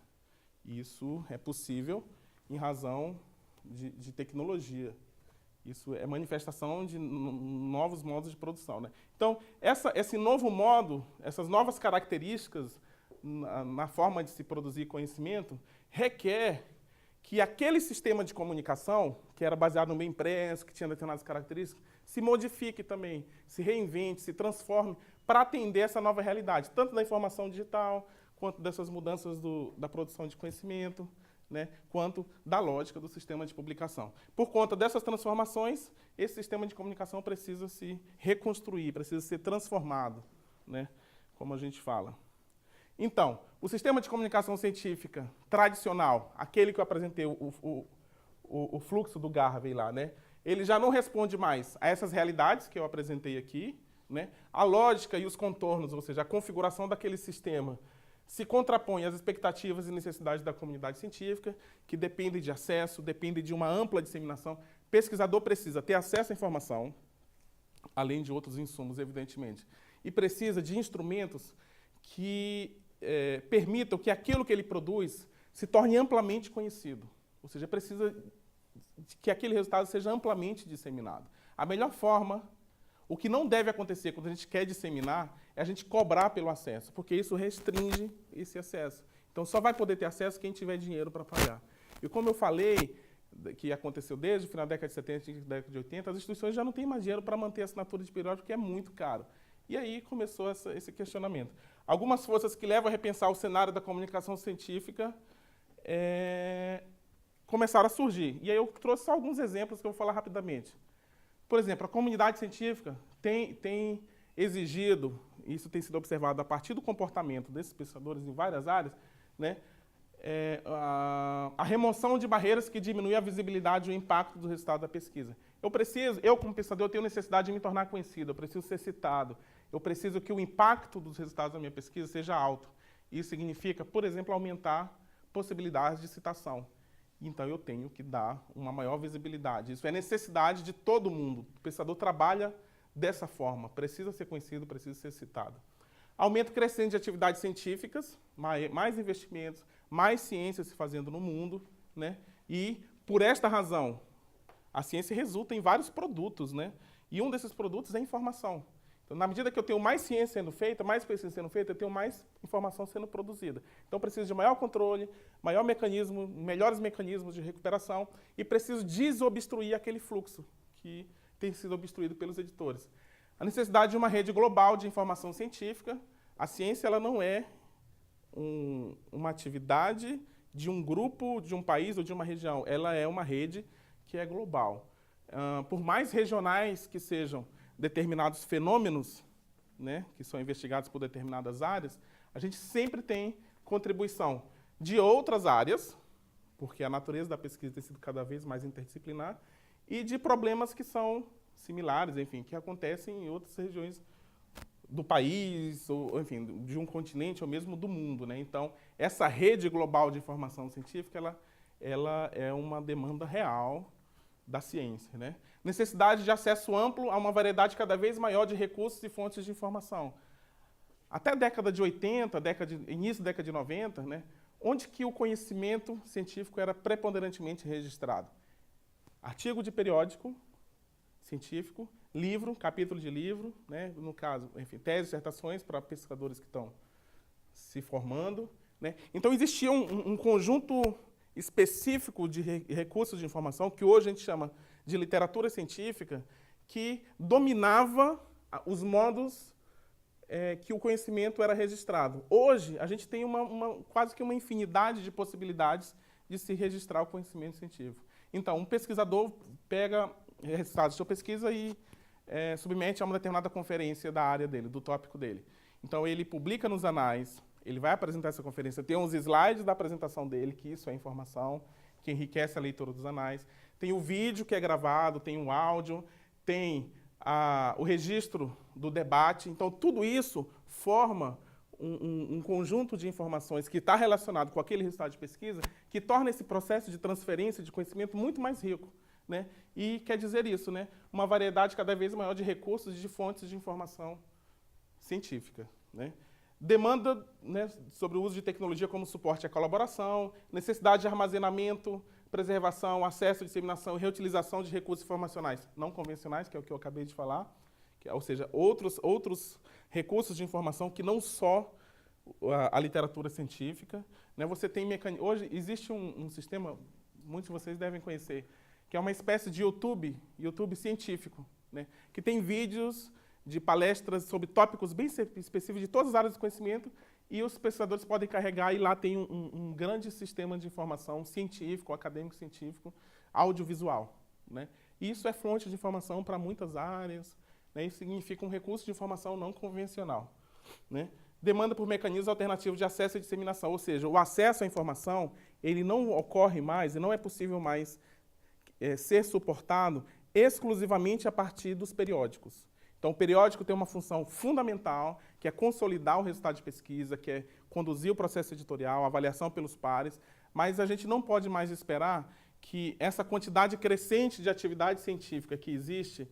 E isso é possível em razão de tecnologia. Isso é manifestação de novos modos de produção, né? Então, esse novo modo, essas novas características na forma de se produzir conhecimento, requer que aquele sistema de comunicação, que era baseado no meio impresso, que tinha determinadas características, se modifique também, se reinvente, se transforme para atender essa nova realidade, tanto da informação digital, quanto dessas mudanças da produção de conhecimento, né, quanto da lógica do sistema de publicação. Por conta dessas transformações, esse sistema de comunicação precisa se reconstruir, precisa ser transformado, né, como a gente fala. Então, o sistema de comunicação científica tradicional, aquele que eu apresentei, o o fluxo do Garvey lá, né? Ele já não responde mais a essas realidades que eu apresentei aqui, né? A lógica e os contornos, ou seja, a configuração daquele sistema, se contrapõe às expectativas e necessidades da comunidade científica, que dependem de acesso, dependem de uma ampla disseminação. O pesquisador precisa ter acesso à informação, além de outros insumos, evidentemente, e precisa de instrumentos que permitam que aquilo que ele produz se torne amplamente conhecido. Ou seja, precisa que aquele resultado seja amplamente disseminado. A melhor forma, o que não deve acontecer quando a gente quer disseminar, é a gente cobrar pelo acesso, porque isso restringe esse acesso. Então, só vai poder ter acesso quem tiver dinheiro para pagar. E como eu falei, que aconteceu desde o final da década de 70 e década de 80, as instituições já não têm mais dinheiro para manter a assinatura de periódico, porque é muito caro. E aí começou esse questionamento. Algumas forças que levam a repensar o cenário da comunicação científica começaram a surgir. E aí eu trouxe só alguns exemplos que eu vou falar rapidamente. Por exemplo, a comunidade científica tem exigido, isso tem sido observado a partir do comportamento desses pesquisadores em várias áreas, né, a remoção de barreiras que diminuem a visibilidade e o impacto do resultado da pesquisa. Eu como pesquisador, tenho necessidade de me tornar conhecido, eu preciso ser citado, eu preciso que o impacto dos resultados da minha pesquisa seja alto. Isso significa, por exemplo, aumentar possibilidades de citação. Então, eu tenho que dar uma maior visibilidade. Isso é necessidade de todo mundo. O pesquisador trabalha dessa forma, precisa ser conhecido, precisa ser citado. Aumento crescente de atividades científicas, mais investimentos, mais ciência se fazendo no mundo, né? E, por esta razão, a ciência resulta em vários produtos, né? E um desses produtos é a informação. Então, na medida que eu tenho mais ciência sendo feita, mais pesquisa sendo feita, eu tenho mais informação sendo produzida. Então, preciso de maior controle, maior mecanismo, melhores mecanismos de recuperação e preciso desobstruir aquele fluxo que tem sido obstruído pelos editores. A necessidade de uma rede global de informação científica. A ciência ela não é uma atividade de um grupo, de um país ou de uma região. Ela é uma rede que é global. Por mais regionais que sejam determinados fenômenos, né, que são investigados por determinadas áreas, a gente sempre tem contribuição de outras áreas, porque a natureza da pesquisa tem sido cada vez mais interdisciplinar, e de problemas que são similares, enfim, que acontecem em outras regiões do país, ou, enfim, de um continente ou mesmo do mundo, né? Então, essa rede global de informação científica, ela é uma demanda real da ciência, né? Necessidade de acesso amplo a uma variedade cada vez maior de recursos e fontes de informação. Até a década de 80, início da década de 90, né, onde que o conhecimento científico era preponderantemente registrado? Artigo de periódico científico, livro, capítulo de livro, né, no caso, enfim, teses, dissertações para pesquisadores que estão se formando, né? Então existia um conjunto específico de recursos de informação, que hoje a gente chama de literatura científica, que dominava os modos que o conhecimento era registrado. Hoje, a gente tem quase que uma infinidade de possibilidades de se registrar o conhecimento científico. Então, um pesquisador pega resultados de sua pesquisa e submete a uma determinada conferência da área dele, do tópico dele. Então, ele publica nos anais, ele vai apresentar essa conferência, tem uns slides da apresentação dele, que isso é informação, que enriquece a leitura dos anais. Tem o vídeo que é gravado, tem o áudio, tem o registro do debate. Então, tudo isso forma um conjunto de informações que está relacionado com aquele resultado de pesquisa, que torna esse processo de transferência de conhecimento muito mais rico, né? E quer dizer isso, né? Uma variedade cada vez maior de recursos e de fontes de informação científica, né? Demanda, né, sobre o uso de tecnologia como suporte à colaboração, necessidade de armazenamento, preservação, acesso, disseminação e reutilização de recursos informacionais não convencionais, que é o que eu acabei de falar, ou seja, outros recursos de informação que não só a literatura científica, né? Você tem hoje existe um sistema, muitos de vocês devem conhecer, que é uma espécie de YouTube científico, né? Que tem vídeos de palestras sobre tópicos bem específicos de todas as áreas do conhecimento, e os pesquisadores podem carregar, e lá tem um grande sistema de informação científico, acadêmico-científico, audiovisual, né? Isso é fonte de informação para muitas áreas, né? Isso significa um recurso de informação não convencional, né? Demanda por mecanismos alternativos de acesso e disseminação, ou seja, o acesso à informação ele não ocorre mais, e não é possível mais ser suportado exclusivamente a partir dos periódicos. Então, o periódico tem uma função fundamental, que é consolidar o resultado de pesquisa, que é conduzir o processo editorial, a avaliação pelos pares, mas a gente não pode mais esperar que essa quantidade crescente de atividade científica que existe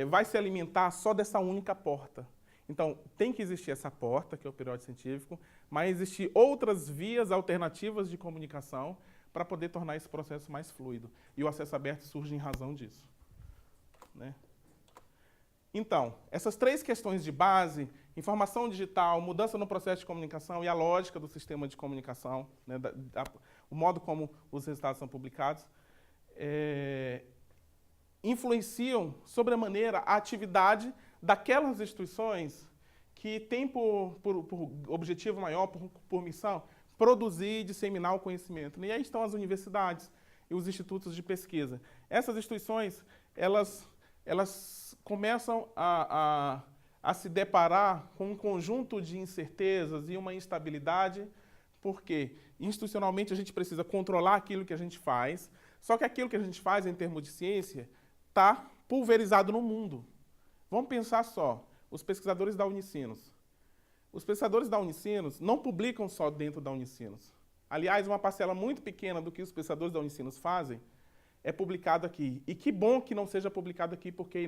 vai se alimentar só dessa única porta. Então, tem que existir essa porta, que é o periódico científico, mas existir outras vias alternativas de comunicação para poder tornar esse processo mais fluido. E o acesso aberto surge em razão disso, né? Então, essas três questões de base, informação digital, mudança no processo de comunicação e a lógica do sistema de comunicação, né, o modo como os resultados são publicados, influenciam sobremaneira a atividade daquelas instituições que têm por objetivo maior, por missão, produzir e disseminar o conhecimento. E aí estão as universidades e os institutos de pesquisa. Essas instituições, elas começam a se deparar com um conjunto de incertezas e uma instabilidade, porque institucionalmente a gente precisa controlar aquilo que a gente faz, só que aquilo que a gente faz em termos de ciência está pulverizado no mundo. Vamos pensar só, os pesquisadores da Unicinos. Os pesquisadores da Unicinos não publicam só dentro da Unicinos. Aliás, uma parcela muito pequena do que os pesquisadores da Unicinos fazem é publicado aqui. E que bom que não seja publicado aqui, porque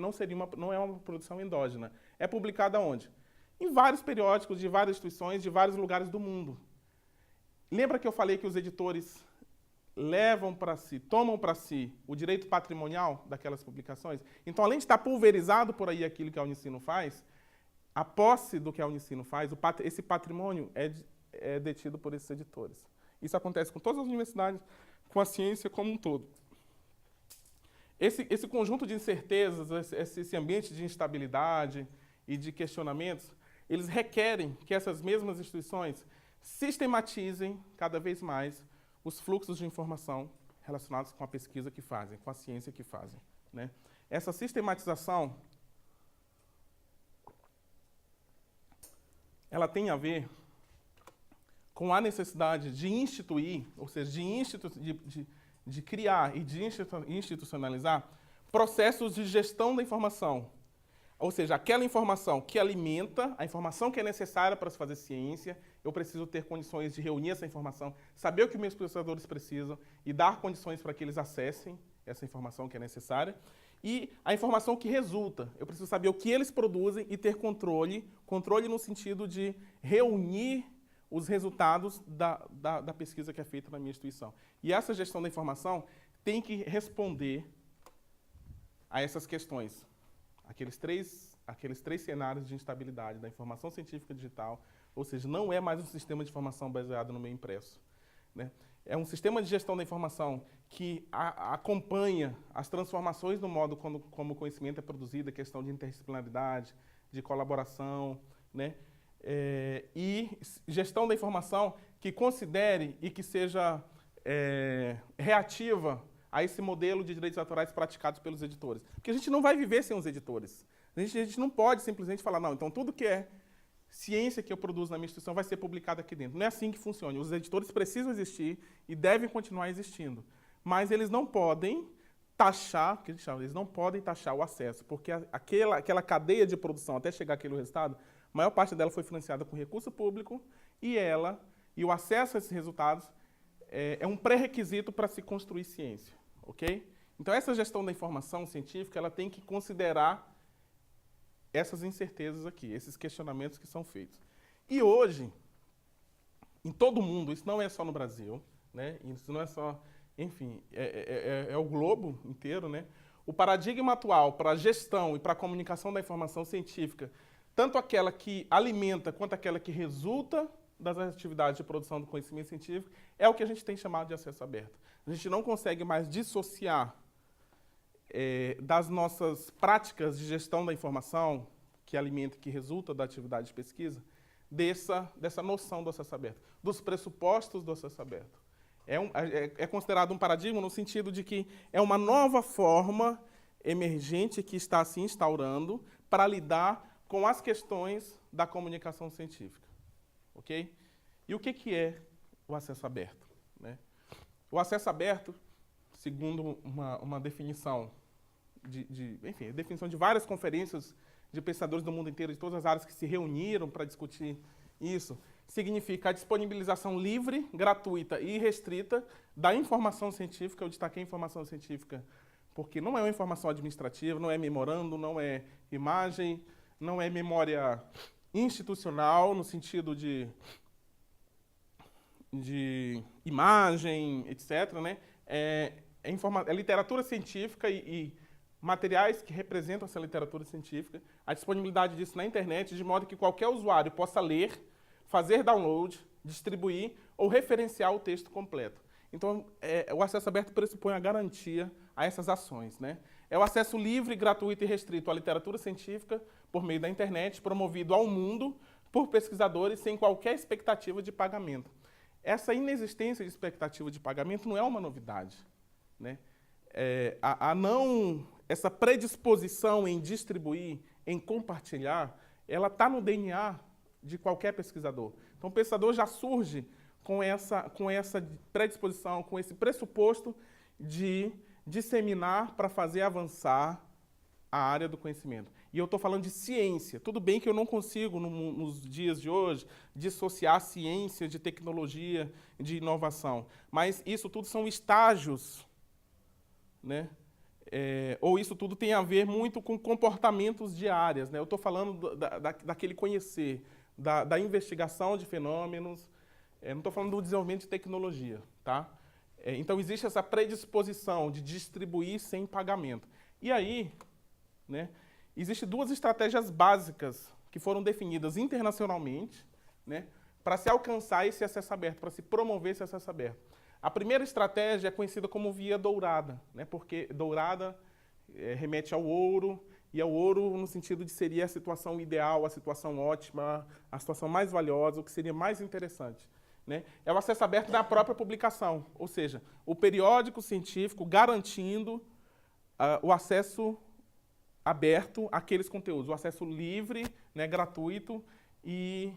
não é uma produção endógena. É publicado aonde? Em vários periódicos, de várias instituições, de vários lugares do mundo. Lembra que eu falei que os editores tomam para si o direito patrimonial daquelas publicações? Então, além de estar pulverizado por aí aquilo que a Unicino faz, a posse do que a Unicino faz, esse patrimônio é detido por esses editores. Isso acontece com todas as universidades, com a ciência como um todo. Esse conjunto de incertezas, esse ambiente de instabilidade e de questionamentos, eles requerem que essas mesmas instituições sistematizem cada vez mais os fluxos de informação relacionados com a pesquisa que fazem, com a ciência que fazem, né? Essa sistematização, ela tem a ver com a necessidade de instituir, ou seja, de criar e de institucionalizar processos de gestão da informação. Ou seja, aquela informação que alimenta, a informação que é necessária para se fazer ciência, eu preciso ter condições de reunir essa informação, saber o que meus pesquisadores precisam e dar condições para que eles acessem essa informação que é necessária. E a informação que resulta, eu preciso saber o que eles produzem e ter controle no sentido de reunir os resultados da pesquisa que é feita na minha instituição. E essa gestão da informação tem que responder a essas questões. Aqueles três cenários de instabilidade da informação científica digital, ou seja, não é mais um sistema de informação baseado no meio impresso, né? É um sistema de gestão da informação que acompanha as transformações no modo como o conhecimento é produzido, a questão de interdisciplinaridade, de colaboração, né? E gestão da informação que considere e que seja reativa a esse modelo de direitos autorais praticados pelos editores. Porque a gente não vai viver sem os editores. A gente não pode simplesmente falar, não, então tudo que é ciência que eu produzo na minha instituição vai ser publicado aqui dentro. Não é assim que funciona. Os editores precisam existir e devem continuar existindo. Mas eles não podem taxar, eles não podem taxar o acesso, porque aquela cadeia de produção até chegar àquele resultado, a maior parte dela foi financiada com recurso público e o acesso a esses resultados é um pré-requisito para se construir ciência, ok? Então, essa gestão da informação científica, ela tem que considerar essas incertezas aqui, esses questionamentos que são feitos. E hoje, em todo o mundo, isso não é só no Brasil, né? Isso não é só, enfim, é o globo inteiro, né? O paradigma atual para a gestão e para a comunicação da informação científica, tanto aquela que alimenta quanto aquela que resulta das atividades de produção do conhecimento científico, é o que a gente tem chamado de acesso aberto. A gente não consegue mais dissociar das nossas práticas de gestão da informação, que alimenta e que resulta da atividade de pesquisa, dessa noção do acesso aberto, dos pressupostos do acesso aberto. É considerado um paradigma no sentido de que é uma nova forma emergente que está se instaurando para lidar com as questões da comunicação científica. Ok? E o que é o acesso aberto, né? O acesso aberto segundo uma definição enfim, definição de várias conferências de pesquisadores do mundo inteiro, de todas as áreas que se reuniram para discutir isso, significa a disponibilização livre, gratuita e restrita da informação científica. Eu destaquei a informação científica porque não é uma informação administrativa, não é memorando, não é imagem, não é memória institucional, no sentido de imagem, etc., né? É literatura científica e materiais que representam essa literatura científica, a disponibilidade disso na internet, de modo que qualquer usuário possa ler, fazer download, distribuir ou referenciar o texto completo. Então, o acesso aberto pressupõe a garantia a essas ações, né? É o acesso livre, gratuito e restrito à literatura científica por meio da internet, promovido ao mundo por pesquisadores sem qualquer expectativa de pagamento. Essa inexistência de expectativa de pagamento não é uma novidade, né? Essa predisposição em distribuir, em compartilhar, ela está no DNA de qualquer pesquisador. Então, o pesquisador já surge com essa predisposição, com esse pressuposto de disseminar para fazer avançar a área do conhecimento. E eu estou falando de ciência. Tudo bem que eu não consigo, nos dias de hoje, dissociar ciência de tecnologia, de inovação. Mas isso tudo são estágios, né? Ou isso tudo tem a ver muito com comportamentos de áreas, né? Eu estou falando daquele conhecer, da investigação de fenômenos, não estou falando do desenvolvimento de tecnologia, tá? Então, existe essa predisposição de distribuir sem pagamento. E aí, né, existem duas estratégias básicas que foram definidas internacionalmente, né, para se alcançar esse acesso aberto, para se promover esse acesso aberto. A primeira estratégia é conhecida como via dourada, né, porque dourada remete ao ouro, e ao ouro no sentido de seria a situação ideal, a situação ótima, a situação mais valiosa, o que seria mais interessante, né? É o acesso aberto da própria publicação, ou seja, o periódico científico garantindo o acesso aberto àqueles conteúdos, o acesso livre, né, gratuito e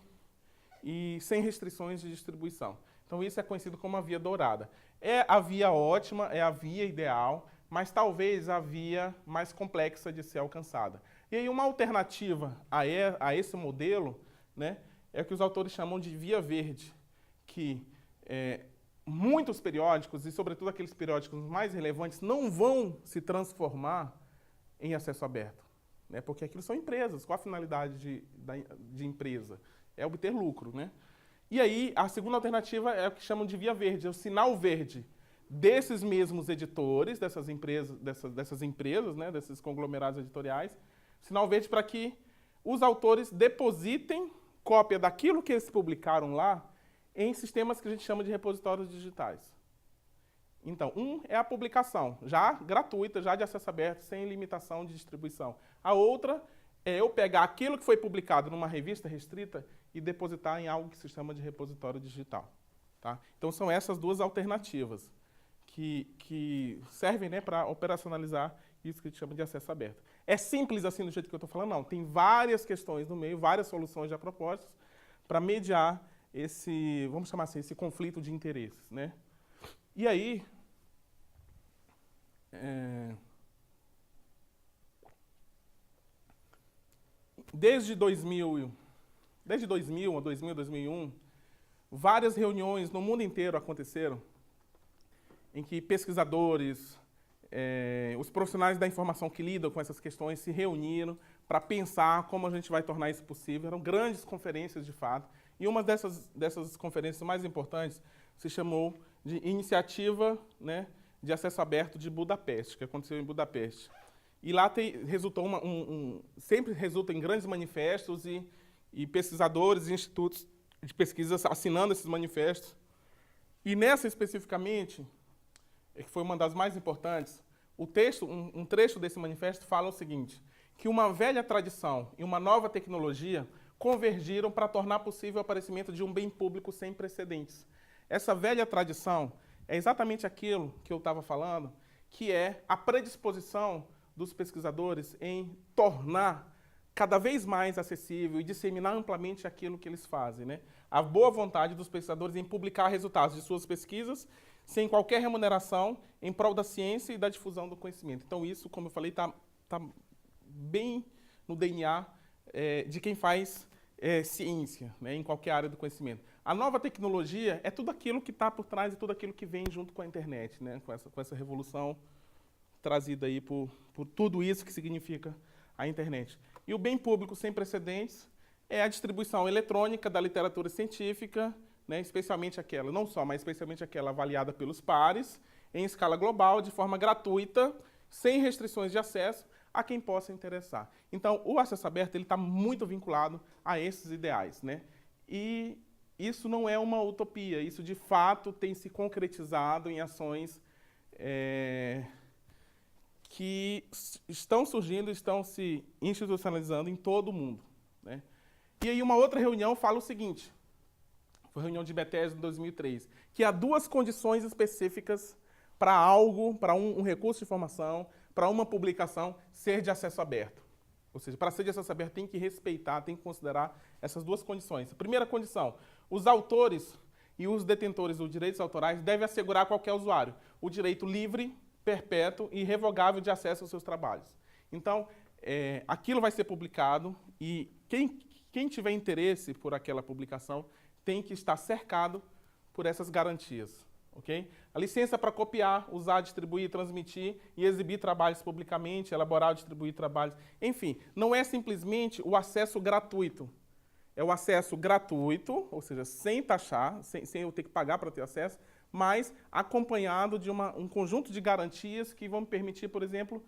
sem restrições de distribuição. Então, isso é conhecido como a via dourada. É a via ótima, é a via ideal, mas talvez a via mais complexa de ser alcançada. E aí, uma alternativa a esse modelo, né, é o que os autores chamam de via verde, que muitos periódicos, e sobretudo aqueles periódicos mais relevantes, não vão se transformar em acesso aberto, né, porque aquilo são empresas. Qual a finalidade de empresa? É obter lucro, né? E aí, a segunda alternativa é o que chamam de via verde, é o sinal verde desses mesmos editores, dessas empresas, né, desses conglomerados editoriais, sinal verde para que os autores depositem cópia daquilo que eles publicaram lá em sistemas que a gente chama de repositórios digitais. Então, é a publicação, já gratuita, já de acesso aberto, sem limitação de distribuição. A outra é eu pegar aquilo que foi publicado numa revista restrita e depositar em algo que se chama de repositório digital. Tá? Então, são essas duas alternativas que servem, né, para operacionalizar isso que a gente chama de acesso aberto. É simples assim do jeito que eu estou falando? Não. Tem várias questões no meio, várias soluções já propostas para mediar esse, vamos chamar assim, esse conflito de interesses, né? E aí, desde 2000 a 2001, várias reuniões no mundo inteiro aconteceram em que pesquisadores, os profissionais da informação que lidam com essas questões se reuniram para pensar como a gente vai tornar isso possível. Eram grandes conferências, de fato. E uma dessas conferências mais importantes se chamou de Iniciativa, né, de Acesso Aberto de Budapeste, que aconteceu em Budapeste. E lá sempre resulta em grandes manifestos e pesquisadores e institutos de pesquisa assinando esses manifestos. E nessa especificamente, que foi uma das mais importantes, um trecho desse manifesto fala o seguinte, que uma velha tradição e uma nova tecnologia convergiram para tornar possível o aparecimento de um bem público sem precedentes. Essa velha tradição é exatamente aquilo que eu estava falando, que é a predisposição dos pesquisadores em tornar cada vez mais acessível e disseminar amplamente aquilo que eles fazem, né? A boa vontade dos pesquisadores em publicar resultados de suas pesquisas sem qualquer remuneração, em prol da ciência e da difusão do conhecimento. Então isso, como eu falei, está bem no DNA de quem faz ciência, né, em qualquer área do conhecimento. A nova tecnologia é tudo aquilo que está por trás e tudo aquilo que vem junto com a internet, né, com essa revolução trazida aí por tudo isso que significa a internet. E o bem público sem precedentes é a distribuição eletrônica da literatura científica, né, especialmente aquela, não só, mas especialmente aquela avaliada pelos pares, em escala global, de forma gratuita, sem restrições de acesso, a quem possa interessar. Então, o acesso aberto está muito vinculado a esses ideais, né? E isso não é uma utopia, isso de fato tem se concretizado em ações que estão surgindo, estão se institucionalizando em todo o mundo, né? E aí uma outra reunião fala o seguinte, foi a reunião de Bethesda em 2003, que há duas condições específicas para algo, para um recurso de informação, para uma publicação ser de acesso aberto. Ou seja, para ser de acesso aberto tem que respeitar, tem que considerar essas duas condições. A primeira condição, os autores e os detentores dos direitos autorais devem assegurar a qualquer usuário o direito livre, perpétuo e irrevogável de acesso aos seus trabalhos. Então, aquilo vai ser publicado e quem tiver interesse por aquela publicação tem que estar cercado por essas garantias. Okay? A licença para copiar, usar, distribuir, transmitir e exibir trabalhos publicamente, elaborar ou distribuir trabalhos. Enfim, não é simplesmente o acesso gratuito. É o acesso gratuito, ou seja, sem taxar, sem eu ter que pagar para ter acesso, mas acompanhado de um conjunto de garantias que vão me permitir, por exemplo,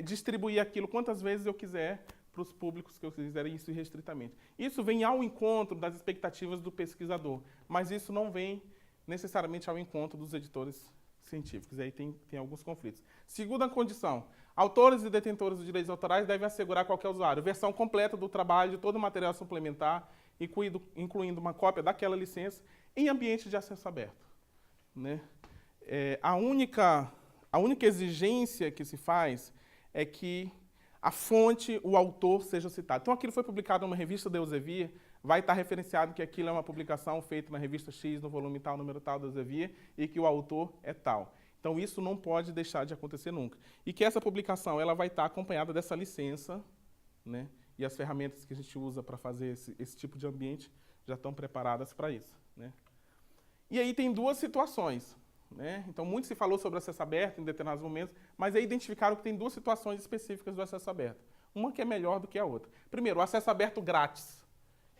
distribuir aquilo quantas vezes eu quiser para os públicos que eu quiser, isso irrestritamente. Isso vem ao encontro das expectativas do pesquisador, mas isso não vem necessariamente ao encontro dos editores científicos. Aí tem alguns conflitos. Segunda condição, autores e detentores dos direitos autorais devem assegurar a qualquer usuário versão completa do trabalho, de todo o material suplementar, incluindo uma cópia daquela licença, em ambiente de acesso aberto. Né? A única exigência que se faz é que a fonte, o autor, seja citado. Então, aquilo foi publicado numa revista da Elsevier, vai estar referenciado que aquilo é uma publicação feita na revista X, no volume tal, número tal da Elsevier, e que o autor é tal. Então, isso não pode deixar de acontecer nunca. E que essa publicação ela vai estar acompanhada dessa licença, né? E as ferramentas que a gente usa para fazer esse tipo de ambiente já estão preparadas para isso. Né? E aí tem duas situações. Né? Então, muito se falou sobre acesso aberto em determinados momentos, mas aí identificaram que tem duas situações específicas do acesso aberto. Uma que é melhor do que a outra. Primeiro, o acesso aberto grátis,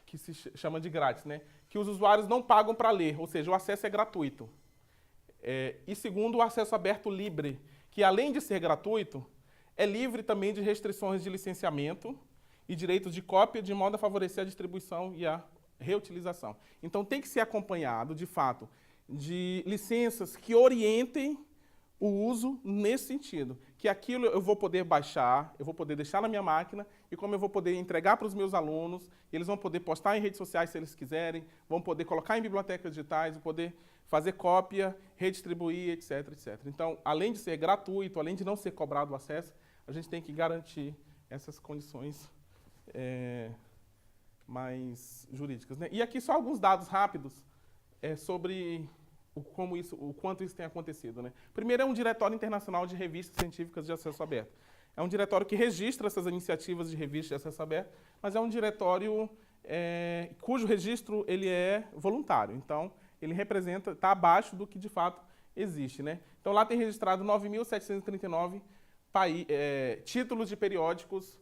que se chama de grátis, né? Que os usuários não pagam para ler, ou seja, o acesso é gratuito. E segundo, o acesso aberto livre, que além de ser gratuito, é livre também de restrições de licenciamento e direitos de cópia, de modo a favorecer a distribuição e a reutilização. Então, tem que ser acompanhado, de fato, de licenças que orientem o uso nesse sentido. Que aquilo eu vou poder baixar, eu vou poder deixar na minha máquina, e como eu vou poder entregar para os meus alunos, eles vão poder postar em redes sociais se eles quiserem, vão poder colocar em bibliotecas digitais, vão poder fazer cópia, redistribuir, etc, etc. Então, além de ser gratuito, além de não ser cobrado o acesso, a gente tem que garantir essas condições mais jurídicas. Né? E aqui só alguns dados rápidos sobre o quanto isso tem acontecido. Né? Primeiro é um diretório internacional de revistas científicas de acesso aberto. É um diretório que registra essas iniciativas de revistas de acesso aberto, mas é um diretório cujo registro ele é voluntário. Então, ele representa, está abaixo do que de fato existe. Né? Então, lá tem registrado 9.739 títulos de periódicos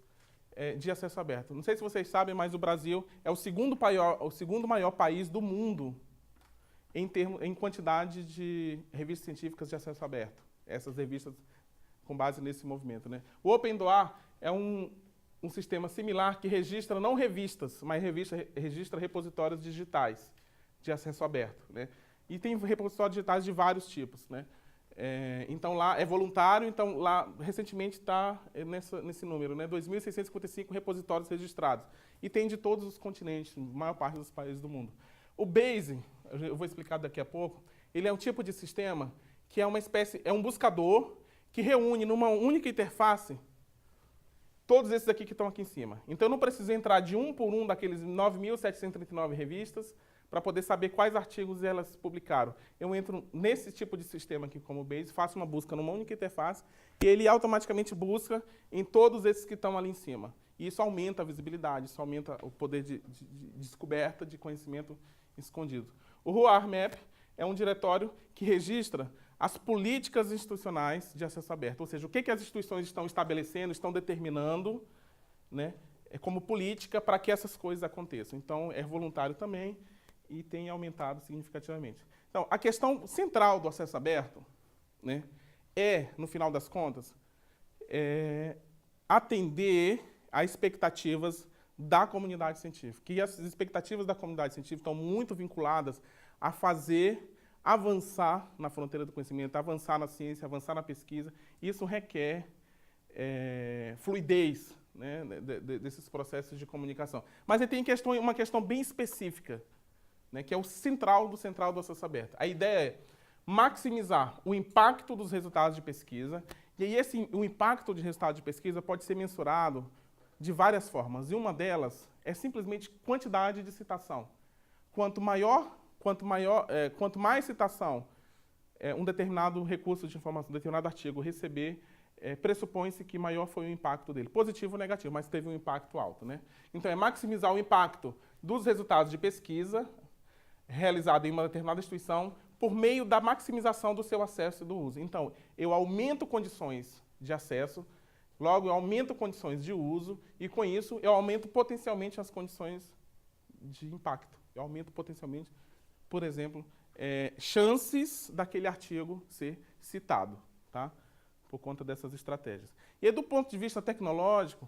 de acesso aberto. Não sei se vocês sabem, mas o Brasil é o segundo maior país do mundo em quantidade de revistas científicas de acesso aberto. Essas revistas com base nesse movimento. Né? O Open Door é um sistema similar que registra não revistas, mas registra repositórios digitais de acesso aberto. Né? E tem repositórios digitais de vários tipos. Né? Então lá é voluntário, então lá recentemente está nesse número, né? 2.655 repositórios registrados. E tem de todos os continentes, a maior parte dos países do mundo. O BASE, eu vou explicar daqui a pouco, ele é um tipo de sistema que é um buscador que reúne numa única interface todos esses aqui que estão aqui em cima. Então eu não preciso entrar de um por um daqueles 9.739 revistas para poder saber quais artigos elas publicaram. Eu entro nesse tipo de sistema aqui como Base, faço uma busca numa única interface e ele automaticamente busca em todos esses que estão ali em cima. E isso aumenta a visibilidade, isso aumenta o poder de descoberta de conhecimento escondido. O RUAR-MAP é um diretório que registra as políticas institucionais de acesso aberto, ou seja, o que as instituições estão estabelecendo, estão determinando, né, como política para que essas coisas aconteçam. Então, é voluntário também e tem aumentado significativamente. Então, a questão central do acesso aberto, né, no final das contas, atender às expectativas da comunidade científica. E as expectativas da comunidade científica estão muito vinculadas a fazer avançar na fronteira do conhecimento, avançar na ciência, avançar na pesquisa. Isso requer fluidez, né, desses processos de comunicação. Mas ele tem uma questão bem específica, né, que é o central do acesso aberto. A ideia é maximizar o impacto dos resultados de pesquisa, e aí o impacto de resultados de pesquisa pode ser mensurado de várias formas, e uma delas é simplesmente quantidade de citação. Quanto mais citação um determinado recurso de informação, um determinado artigo receber, pressupõe-se que maior foi o impacto dele, positivo ou negativo, mas teve um impacto alto, né? Então, é maximizar o impacto dos resultados de pesquisa realizado em uma determinada instituição por meio da maximização do seu acesso e do uso. Então, eu aumento condições de acesso, logo eu aumento condições de uso, e com isso eu aumento potencialmente as condições de impacto. Eu aumento potencialmente, por exemplo, chances daquele artigo ser citado, tá? Por conta dessas estratégias. E aí, do ponto de vista tecnológico,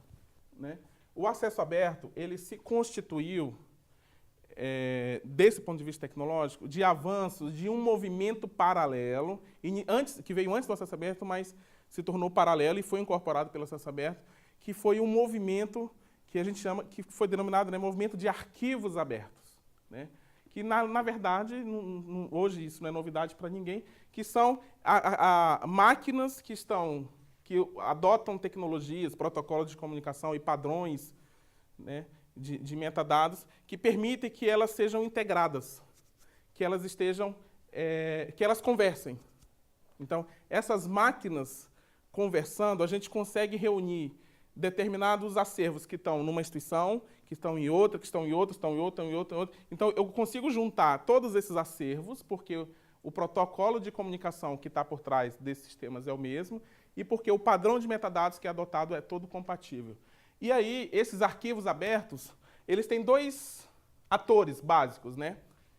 né, o acesso aberto ele se constituiu, desse ponto de vista tecnológico, de avanços de um movimento paralelo, que veio antes do acesso aberto, mas se tornou paralelo e foi incorporado pelo acesso aberto, que foi um movimento que a gente chama, que foi denominado, né, movimento de arquivos abertos, né? Que, na verdade, hoje isso não é novidade para ninguém, que são máquinas que adotam tecnologias, protocolos de comunicação e padrões, né, de metadados que permitem que elas sejam integradas, que elas que elas conversem. Então, essas máquinas conversando, a gente consegue reunir determinados acervos que estão numa instituição, que estão em outra, que estão em outra, estão em outra, estão em outra, em outra. Então, eu consigo juntar todos esses acervos, porque o protocolo de comunicação que está por trás desses sistemas é o mesmo, e porque o padrão de metadados que é adotado é todo compatível. E aí, esses arquivos abertos, eles têm dois atores básicos, né,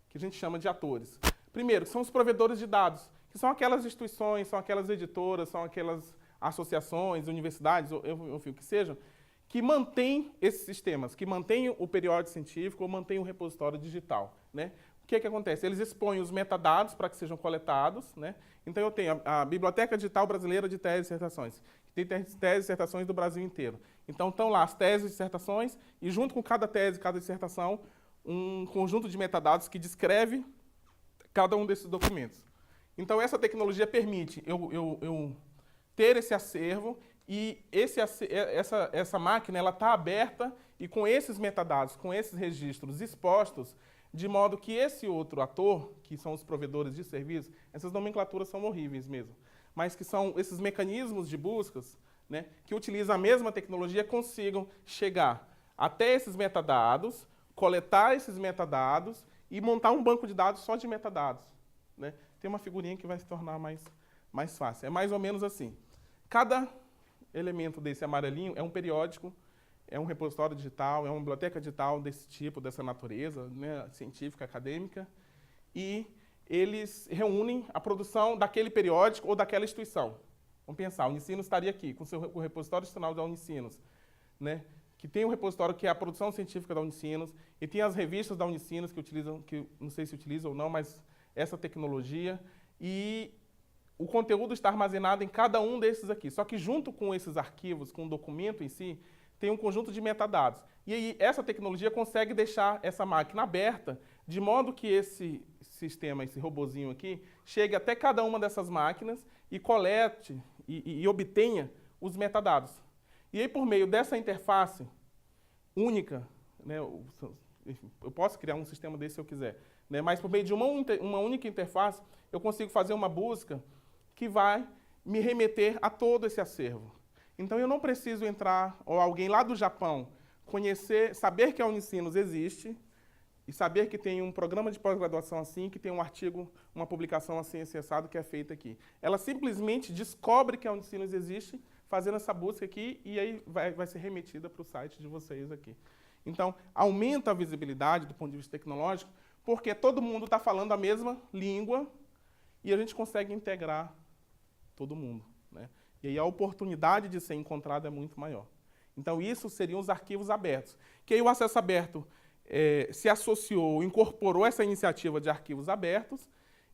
que a gente chama de atores. Primeiro, são os provedores de dados, que são aquelas instituições, são aquelas editoras, são aquelas associações, universidades, enfim, o que sejam, que mantêm esses sistemas, que mantêm o periódico científico ou mantêm o repositório digital, né? O que acontece? Eles expõem os metadados para que sejam coletados, né? Então, eu tenho a Biblioteca Digital Brasileira de Teses e Dissertações, que tem teses e dissertações do Brasil inteiro. Então, estão lá as teses e dissertações, e junto com cada tese, cada dissertação, um conjunto de metadados que descreve cada um desses documentos. Então, essa tecnologia permite eu ter esse acervo, e essa máquina está aberta, e com esses metadados, com esses registros expostos, de modo que esse outro ator, que são os provedores de serviços, essas nomenclaturas são horríveis mesmo, mas que são esses mecanismos de buscas, né, que utilizam a mesma tecnologia, consigam chegar até esses metadados, coletar esses metadados e montar um banco de dados só de metadados, né? Tem uma figurinha que vai se tornar mais fácil. É mais ou menos assim. Cada elemento desse amarelinho é um periódico, é um repositório digital, é uma biblioteca digital desse tipo, dessa natureza, né, científica, acadêmica, e eles reúnem a produção daquele periódico ou daquela instituição. Vamos pensar, a Unicinos estaria aqui, com o repositório institucional da Unicinos, né, que tem um repositório que é a produção científica da Unicinos, e tem as revistas da Unicinos que utilizam, que não sei se utilizam ou não, mas essa tecnologia, e o conteúdo está armazenado em cada um desses aqui. Só que junto com esses arquivos, com o documento em si, tem um conjunto de metadados. E aí essa tecnologia consegue deixar essa máquina aberta, de modo que esse sistema, esse robozinho aqui, chegue até cada uma dessas máquinas e colete e obtenha os metadados. E aí, por meio dessa interface única, né, eu posso criar um sistema desse se eu quiser, né? Mas por meio de uma única interface, eu consigo fazer uma busca que vai me remeter a todo esse acervo. Então eu não preciso entrar, ou alguém lá do Japão, conhecer, saber que a Unicinos existe, e saber que tem um programa de pós-graduação assim, que tem um artigo, uma publicação assim, acessado, que é feita aqui. Ela simplesmente descobre que a Unicinos existe, fazendo essa busca aqui, e aí vai ser remetida para o site de vocês aqui. Então, aumenta a visibilidade do ponto de vista tecnológico, porque todo mundo está falando a mesma língua, e a gente consegue integrar todo mundo, né? E aí a oportunidade de ser encontrado é muito maior. Então, isso seriam os arquivos abertos. Que aí o acesso aberto se associou, incorporou essa iniciativa de arquivos abertos,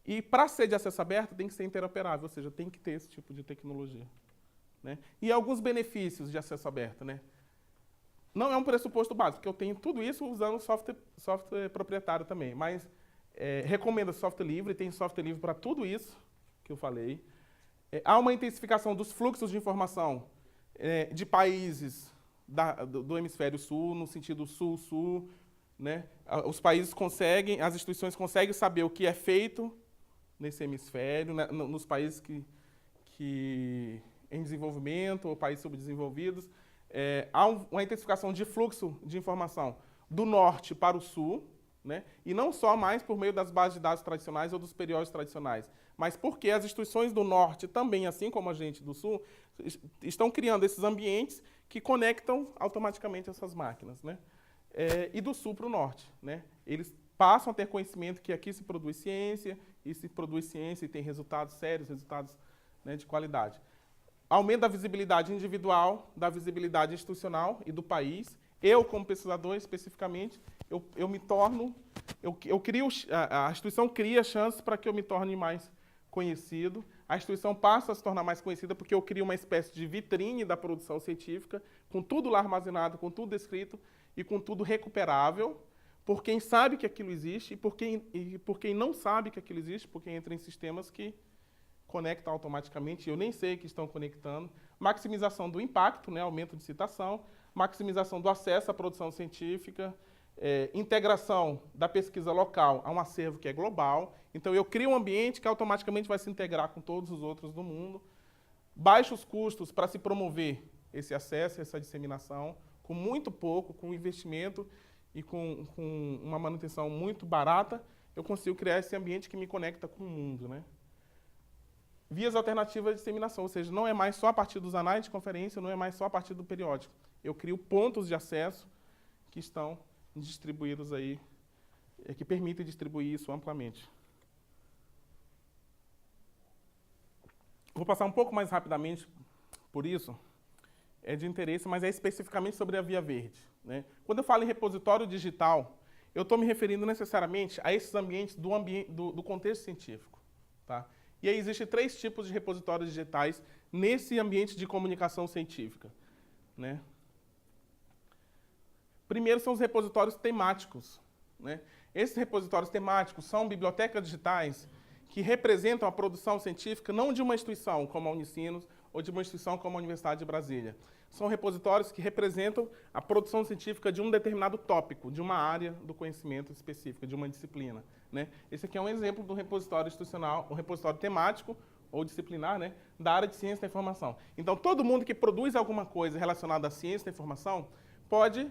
e para ser de acesso aberto tem que ser interoperável, ou seja, tem que ter esse tipo de tecnologia, né? E alguns benefícios de acesso aberto, né? Não é um pressuposto básico, porque eu tenho tudo isso usando software proprietário também, mas recomendo software livre, tem software livre para tudo isso que eu falei. Há uma intensificação dos fluxos de informação de países do hemisfério sul, no sentido sul-sul, né? Os países conseguem, as instituições conseguem saber o que é feito nesse hemisfério, né? Nos países que em desenvolvimento ou países subdesenvolvidos. Há uma intensificação de fluxo de informação do norte para o sul, né? E não só mais por meio das bases de dados tradicionais ou dos periódicos tradicionais, mas porque as instituições do norte também, assim como a gente do sul, estão criando esses ambientes que conectam automaticamente essas máquinas, né? E do sul para o norte, né? Eles passam a ter conhecimento que aqui se produz ciência, e tem resultados sérios, resultados, né, de qualidade. Aumento da visibilidade individual, da visibilidade institucional e do país. Eu, como pesquisador, especificamente, eu me torno, eu crio, a instituição cria chances para que eu me torne mais conhecido. A instituição passa a se tornar mais conhecida porque eu crio uma espécie de vitrine da produção científica, com tudo lá armazenado, com tudo descrito e com tudo recuperável, por quem sabe que aquilo existe e por quem não sabe que aquilo existe, porque entra em sistemas que conectam automaticamente, eu nem sei que estão conectando. Maximização do impacto, né, aumento de citação, maximização do acesso à produção científica, integração da pesquisa local a um acervo que é global. Então, eu crio um ambiente que automaticamente vai se integrar com todos os outros do mundo. Baixos custos para se promover esse acesso, essa disseminação, com muito pouco, com investimento e com uma manutenção muito barata, eu consigo criar esse ambiente que me conecta com o mundo, né? Vias alternativas de disseminação, ou seja, não é mais só a partir dos anais de conferência, não é mais só a partir do periódico. Eu crio pontos de acesso que estão distribuídos aí, que permitem distribuir isso amplamente. Vou passar um pouco mais rapidamente por isso, é de interesse, mas é especificamente sobre a Via Verde, né? Quando eu falo em repositório digital, eu estou me referindo necessariamente a esses ambientes do contexto científico, tá? E aí existem 3 tipos de repositórios digitais nesse ambiente de comunicação científica, né? Primeiro são os repositórios temáticos, né? Esses repositórios temáticos são bibliotecas digitais que representam a produção científica não de uma instituição como a Unicinos ou de uma instituição como a Universidade de Brasília. São repositórios que representam a produção científica de um determinado tópico, de uma área do conhecimento específica, de uma disciplina, né? Esse aqui é um exemplo do repositório institucional, um repositório temático ou disciplinar, né, da área de ciência da informação. Então, todo mundo que produz alguma coisa relacionada à ciência da informação pode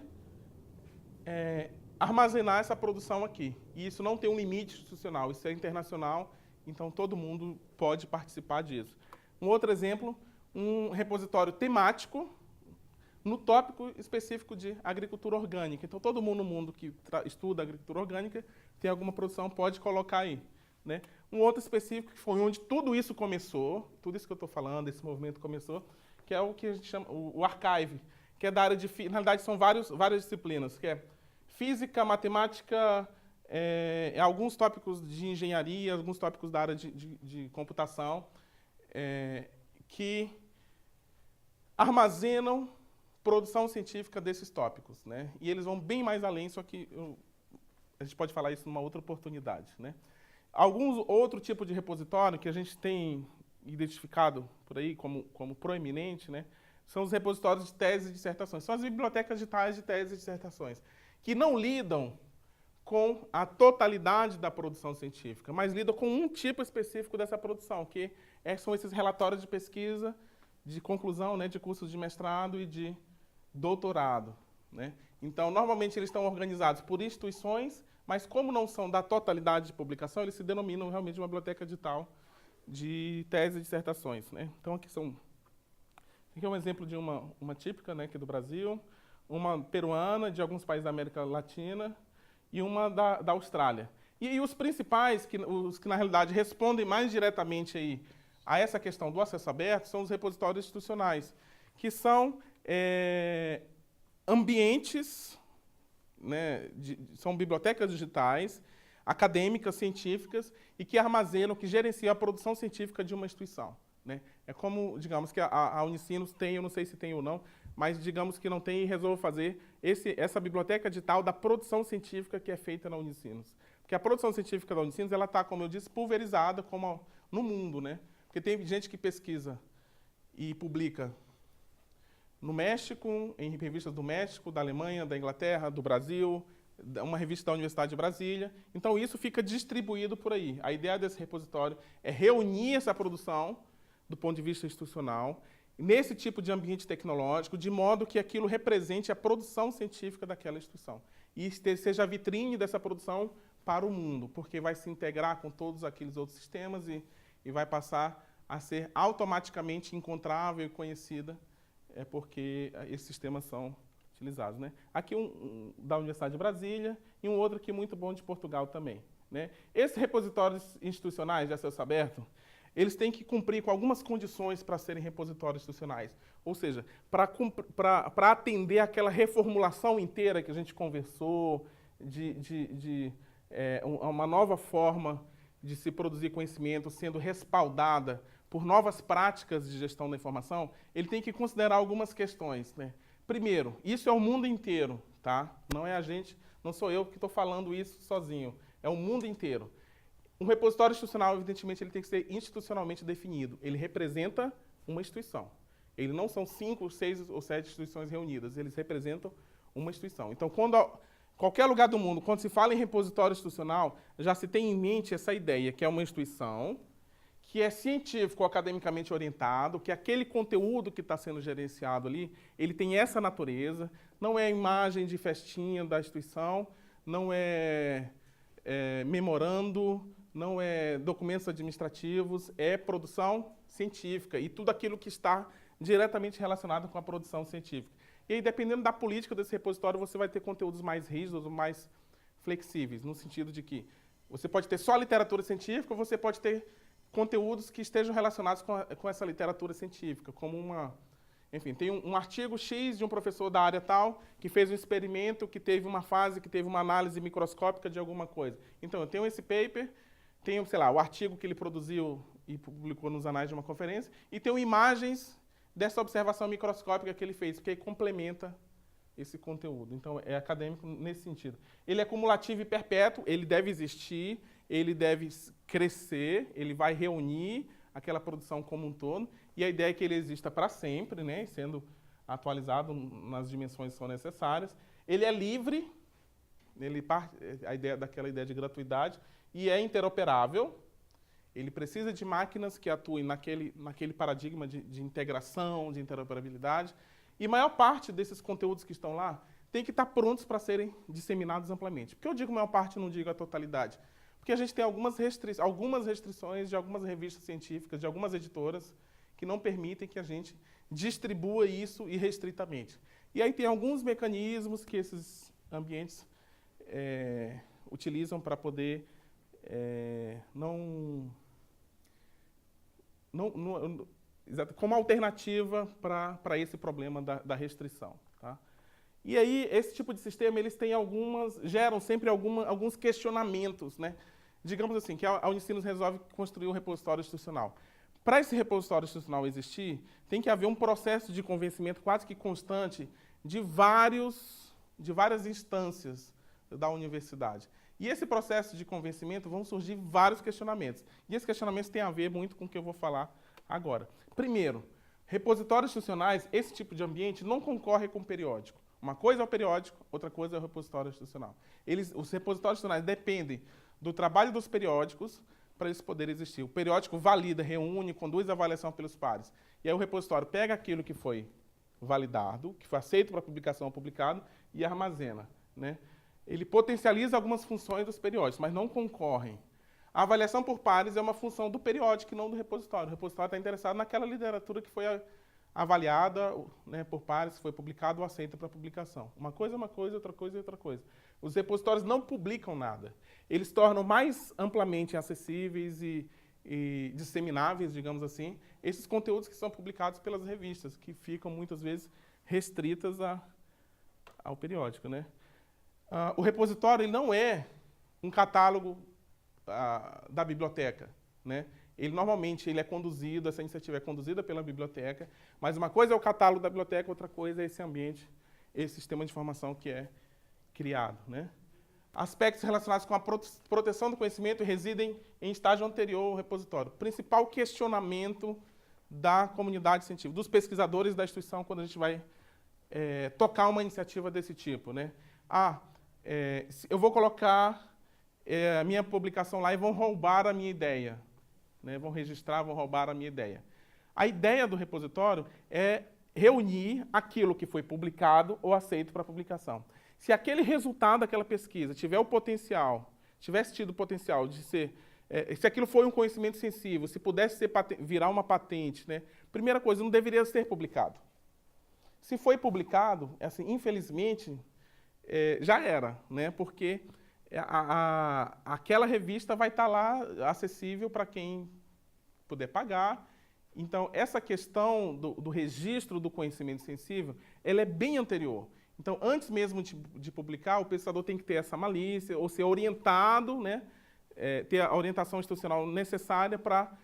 armazenar essa produção aqui. E isso não tem um limite institucional, isso é internacional, então todo mundo pode participar disso. Um outro exemplo, um repositório temático no tópico específico de agricultura orgânica. Então, todo mundo no mundo que estuda agricultura orgânica tem alguma produção, pode colocar aí, né? Um outro específico, que foi onde tudo isso começou, tudo isso que eu estou falando, esse movimento começou, que é o que a gente chama o archive, que é da área de... Na realidade, são várias disciplinas, que é física, matemática, alguns tópicos de engenharia, alguns tópicos da área de computação, que armazenam produção científica desses tópicos, né? E eles vão bem mais além, só que a gente pode falar isso numa outra oportunidade, né? Outro tipo de repositório que a gente tem identificado por aí como proeminente, né, são os repositórios de teses e dissertações. São as bibliotecas digitais de teses e dissertações, que não lidam com a totalidade da produção científica, mas lida com um tipo específico dessa produção, que são esses relatórios de pesquisa, de conclusão, né, de cursos de mestrado e de doutorado, né? Então, normalmente eles estão organizados por instituições, mas como não são da totalidade de publicação, eles se denominam realmente uma biblioteca edital de tese e dissertações, né? Então, aqui é um exemplo de uma típica, né, aqui do Brasil, uma peruana, de alguns países da América Latina, e uma da Austrália. E os principais, os que na realidade respondem mais diretamente aí a essa questão do acesso aberto, são os repositórios institucionais, que são ambientes, né, são bibliotecas digitais, acadêmicas, científicas, e que armazenam, que gerenciam a produção científica de uma instituição, né? É como, digamos, que a Unicinos tem, eu não sei se tem ou não, mas digamos que não tem e resolve fazer essa biblioteca digital da produção científica que é feita na Unicinos. Porque a produção científica da Unicinos, ela está, como eu disse, pulverizada como no mundo, né? Porque tem gente que pesquisa e publica no México, em revistas do México, da Alemanha, da Inglaterra, do Brasil, uma revista da Universidade de Brasília. Então, isso fica distribuído por aí. A ideia desse repositório é reunir essa produção do ponto de vista institucional, nesse tipo de ambiente tecnológico, de modo que aquilo represente a produção científica daquela instituição. E seja a vitrine dessa produção para o mundo, porque vai se integrar com todos aqueles outros sistemas e vai passar a ser automaticamente encontrável e conhecida, porque esses sistemas são utilizados, né? Aqui da Universidade de Brasília e um outro aqui muito bom de Portugal também, né? Esses repositórios institucionais de acesso aberto, eles têm que cumprir com algumas condições para serem repositórios institucionais. Ou seja, para atender aquela reformulação inteira que a gente conversou, uma nova forma de se produzir conhecimento sendo respaldada por novas práticas de gestão da informação, ele tem que considerar algumas questões, né? Primeiro, isso é o mundo inteiro, tá? Não é a gente, não sou eu que estou falando isso sozinho, é o mundo inteiro. Um repositório institucional, evidentemente, ele tem que ser institucionalmente definido. Ele representa uma instituição. Ele não são 5, 6 ou 7 instituições reunidas. Eles representam uma instituição. Então, qualquer lugar do mundo, quando se fala em repositório institucional, já se tem em mente essa ideia, que é uma instituição que é científico ou academicamente orientado, que aquele conteúdo que está sendo gerenciado ali, ele tem essa natureza, não é a imagem de festinha da instituição, não é memorando, não é documentos administrativos, é produção científica e tudo aquilo que está diretamente relacionado com a produção científica. E aí, dependendo da política desse repositório, você vai ter conteúdos mais rígidos ou mais flexíveis, no sentido de que você pode ter só literatura científica ou você pode ter conteúdos que estejam relacionados com essa literatura científica, como enfim, tem um artigo X de um professor da área tal, que fez um experimento, que teve uma fase, que teve uma análise microscópica de alguma coisa. Então, eu tenho esse paper, tenho, sei lá, o artigo que ele produziu e publicou nos anais de uma conferência, e tenho imagens dessa observação microscópica que ele fez, porque aí complementa esse conteúdo. Então, é acadêmico nesse sentido. Ele é cumulativo e perpétuo, ele deve existir, ele deve crescer, ele vai reunir aquela produção como um todo, e a ideia é que ele exista para sempre, né, sendo atualizado nas dimensões que são necessárias. Ele é livre, daquela ideia de gratuidade, e é interoperável. Ele precisa de máquinas que atuem naquele paradigma de integração, de interoperabilidade, e a maior parte desses conteúdos que estão lá tem que estar prontos para serem disseminados amplamente. Por que eu digo maior parte e não digo a totalidade? Porque a gente tem algumas restrições de algumas revistas científicas, de algumas editoras, que não permitem que a gente distribua isso irrestritamente. E aí tem alguns mecanismos que esses ambientes utilizam para poder como alternativa para esse problema da restrição, tá? E aí, esse tipo de sistema, eles têm geram sempre alguns questionamentos, né? Digamos assim, que a Unicinos resolve construir um repositório institucional. Para esse repositório institucional existir, tem que haver um processo de convencimento quase que constante de várias instâncias da universidade. E esse processo de convencimento vão surgir vários questionamentos. E esses questionamentos têm a ver muito com o que eu vou falar agora. Primeiro, repositórios institucionais, esse tipo de ambiente, não concorre com o periódico. Uma coisa é o periódico, outra coisa é o repositório institucional. Os repositórios institucionais dependem do trabalho dos periódicos para eles poderem existir. O periódico valida, reúne, conduz a avaliação pelos pares. E aí o repositório pega aquilo que foi validado, que foi aceito para publicação ou publicado, e armazena, né? Ele potencializa algumas funções dos periódicos, mas não concorrem. A avaliação por pares é uma função do periódico e não do repositório. O repositório está interessado naquela literatura que foi avaliada, né, por pares, foi publicado ou aceita para publicação. Uma coisa é uma coisa, outra coisa é outra coisa. Os repositórios não publicam nada. Eles tornam mais amplamente acessíveis e dissemináveis, digamos assim, esses conteúdos que são publicados pelas revistas, que ficam muitas vezes restritas ao periódico, né? O repositório ele não é um catálogo da biblioteca, né? Ele é conduzido, essa iniciativa é conduzida pela biblioteca, mas uma coisa é o catálogo da biblioteca, outra coisa é esse ambiente, esse sistema de informação que é criado, né? Aspectos relacionados com a proteção do conhecimento residem em estágio anterior ao repositório. Principal questionamento da comunidade científica, dos pesquisadores da instituição, quando a gente vai tocar uma iniciativa desse tipo, né? Eu vou colocar a minha publicação lá e vão roubar a minha ideia, né? Vão registrar, vão roubar a minha ideia. A ideia do repositório é reunir aquilo que foi publicado ou aceito para publicação. Se aquele resultado daquela pesquisa tivesse tido o potencial de ser, se aquilo foi um conhecimento sensível, se pudesse virar uma patente, né? Primeira coisa, não deveria ser publicado. Se foi publicado, assim, infelizmente, já era, né? Porque aquela revista vai estar lá acessível para quem puder pagar. Então, essa questão do registro do conhecimento sensível, ela é bem anterior. Então, antes mesmo de publicar, o pesquisador tem que ter essa malícia, ou ser orientado, né? Ter a orientação institucional necessária para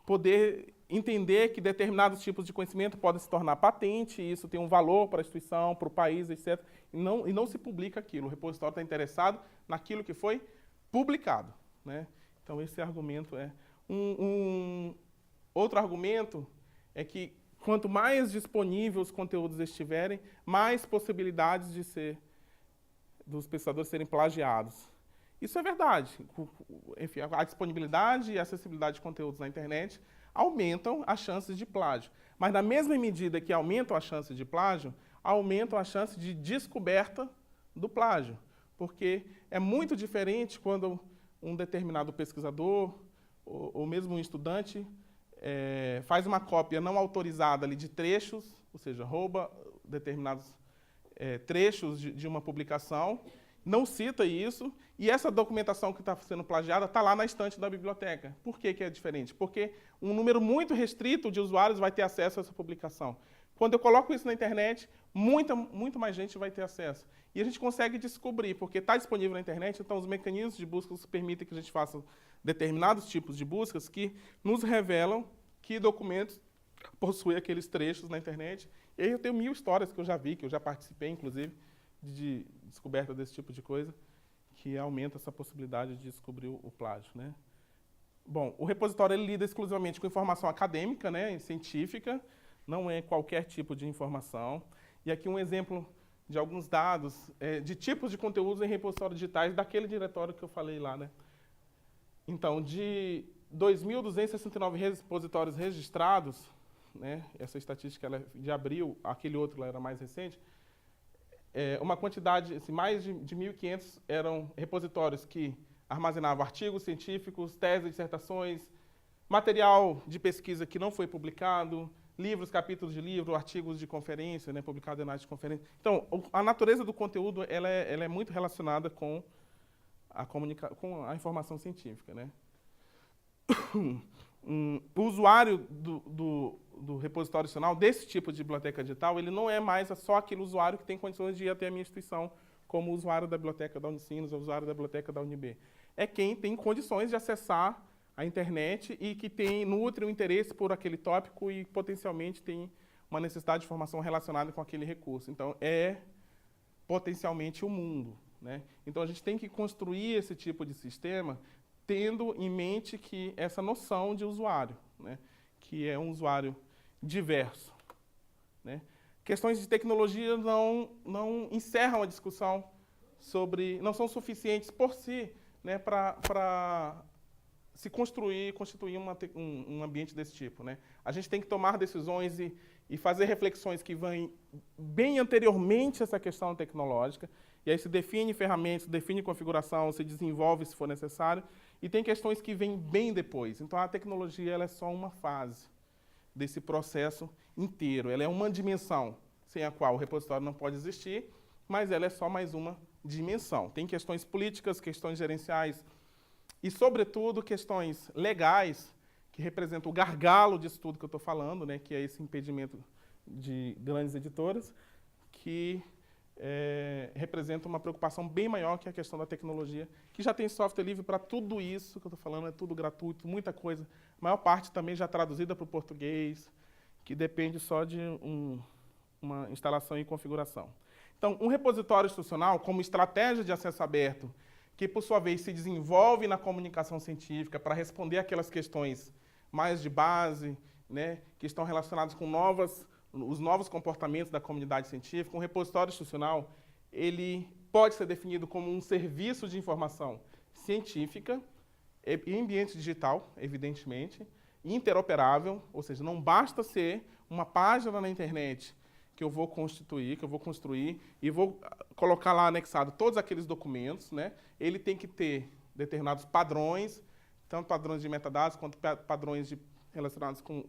poder entender que determinados tipos de conhecimento podem se tornar patente, e isso tem um valor para a instituição, para o país, etc. E não se publica aquilo. O repositório está interessado naquilo que foi publicado, né? Então, esse argumento é... Outro argumento é que quanto mais disponíveis os conteúdos estiverem, mais possibilidades dos pesquisadores serem plagiados. Isso é verdade. Enfim, a disponibilidade e a acessibilidade de conteúdos na internet aumentam as chances de plágio. Mas, na mesma medida que aumentam as chances de plágio, aumentam as chances de descoberta do plágio. Porque é muito diferente quando um determinado pesquisador, ou mesmo um estudante, faz uma cópia não autorizada ali de trechos, ou seja, rouba determinados trechos de uma publicação, não cita isso, e essa documentação que está sendo plagiada está lá na estante da biblioteca. Por que é diferente? Porque um número muito restrito de usuários vai ter acesso a essa publicação. Quando eu coloco isso na internet, muito mais gente vai ter acesso. E a gente consegue descobrir, porque está disponível na internet, então os mecanismos de busca permitem que a gente faça determinados tipos de buscas que nos revelam que documentos possuem aqueles trechos na internet. E aí eu tenho 1000 histórias que eu já vi, que eu já participei, inclusive, de descoberta desse tipo de coisa, que aumenta essa possibilidade de descobrir o plágio, né? Bom, o repositório ele lida exclusivamente com informação acadêmica, né, científica, não é qualquer tipo de informação. E aqui um exemplo de alguns dados de tipos de conteúdos em repositórios digitais daquele diretório que eu falei lá, né? Então, de 2.269 repositórios registrados, né, essa estatística ela é de abril, aquele outro lá era mais recente, uma quantidade, assim, mais de 1.500 eram repositórios que armazenavam artigos científicos, teses, dissertações, material de pesquisa que não foi publicado, livros, capítulos de livro, artigos de conferência, né, publicados em análises de conferência. Então, a natureza do conteúdo ela é muito relacionada com a informação científica, né? O usuário do repositório institucional, desse tipo de biblioteca digital, ele não é mais só aquele usuário que tem condições de ir até a minha instituição, como o usuário da biblioteca da Unicinos ou o usuário da biblioteca da UNB. É quem tem condições de acessar a internet e que nutre um interesse por aquele tópico e potencialmente tem uma necessidade de informação relacionada com aquele recurso. Então, é potencialmente o mundo, né? Então, a gente tem que construir esse tipo de sistema tendo em mente que essa noção de usuário, né, que é um usuário diverso, né? questões de tecnologia não encerram a discussão não são suficientes por si, né, para se constituir um ambiente desse tipo, né? A gente tem que tomar decisões e fazer reflexões que vêm bem anteriormente a essa questão tecnológica, e aí se define ferramentas, se define configuração, se desenvolve se for necessário, e tem questões que vêm bem depois. Então a tecnologia ela é só uma fase desse processo inteiro, ela é uma dimensão sem a qual o repositório não pode existir, mas ela é só mais uma dimensão. Tem questões políticas, questões gerenciais e, sobretudo, questões legais, que representam o gargalo disso tudo que eu estou falando, né, que é esse impedimento de grandes editoras, que representa uma preocupação bem maior que a questão da tecnologia, que já tem software livre para tudo isso que eu estou falando, é tudo gratuito, muita coisa. A maior parte também já traduzida para o português, que depende só de uma instalação e configuração. Então, um repositório institucional, como estratégia de acesso aberto, que, por sua vez, se desenvolve na comunicação científica para responder aquelas questões mais de base, né, que estão relacionadas com os novos comportamentos da comunidade científica. Um repositório institucional, ele pode ser definido como um serviço de informação científica, em ambiente digital, evidentemente, interoperável, ou seja, não basta ser uma página na internet que eu vou construir e vou colocar lá anexado todos aqueles documentos, né? Ele tem que ter determinados padrões, tanto padrões de metadados quanto padrões relacionados com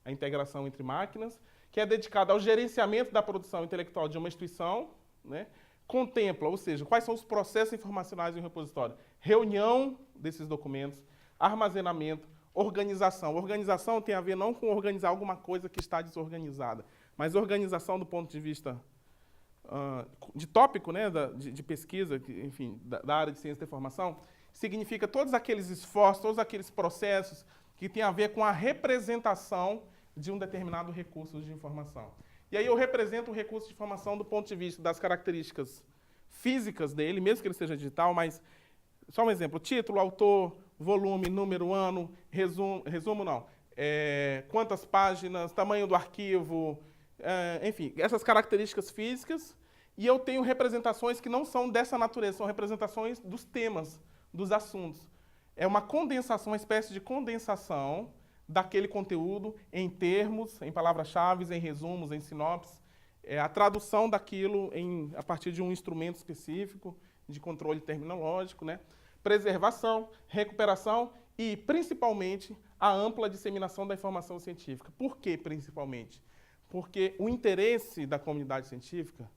a integração entre máquinas, que é dedicado ao gerenciamento da produção intelectual de uma instituição, né? Contempla, ou seja, quais são os processos informacionais em um repositório. Reunião desses documentos, armazenamento, organização. Organização tem a ver não com organizar alguma coisa que está desorganizada, mas organização do ponto de vista de tópico, né, de pesquisa, enfim, da área de ciência da informação, significa todos aqueles esforços, todos aqueles processos que têm a ver com a representação de um determinado recurso de informação. E aí eu represento o recurso de informação do ponto de vista das características físicas dele, mesmo que ele seja digital, mas, só um exemplo, título, autor, volume, número, ano, resumo não, quantas páginas, tamanho do arquivo, enfim, essas características físicas, e eu tenho representações que não são dessa natureza, são representações dos temas, dos assuntos. É uma condensação, uma espécie de condensação daquele conteúdo em termos, em palavras-chave, em resumos, em sinopses, a tradução daquilo a partir de um instrumento específico de controle terminológico, né? Preservação, recuperação e, principalmente, a ampla disseminação da informação científica. Por que, principalmente? Porque o interesse da comunidade científica,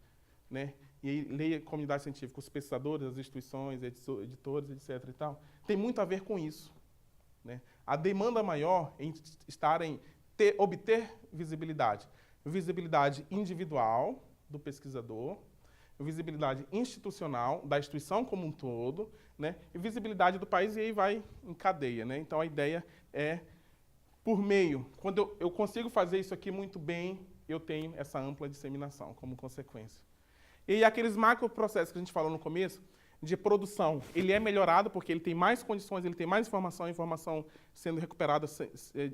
né, e aí leia a comunidade científica, os pesquisadores, as instituições, editores, etc. e tal, tem muito a ver com isso, né? A demanda maior em obter visibilidade. Visibilidade individual do pesquisador, visibilidade institucional da instituição como um todo, né, e visibilidade do país, e aí vai em cadeia, né? Então a ideia é, por meio, quando eu consigo fazer isso aqui muito bem, eu tenho essa ampla disseminação como consequência. E aqueles macroprocessos que a gente falou no começo, de produção, ele é melhorado porque ele tem mais condições, ele tem mais informação, a informação sendo recuperada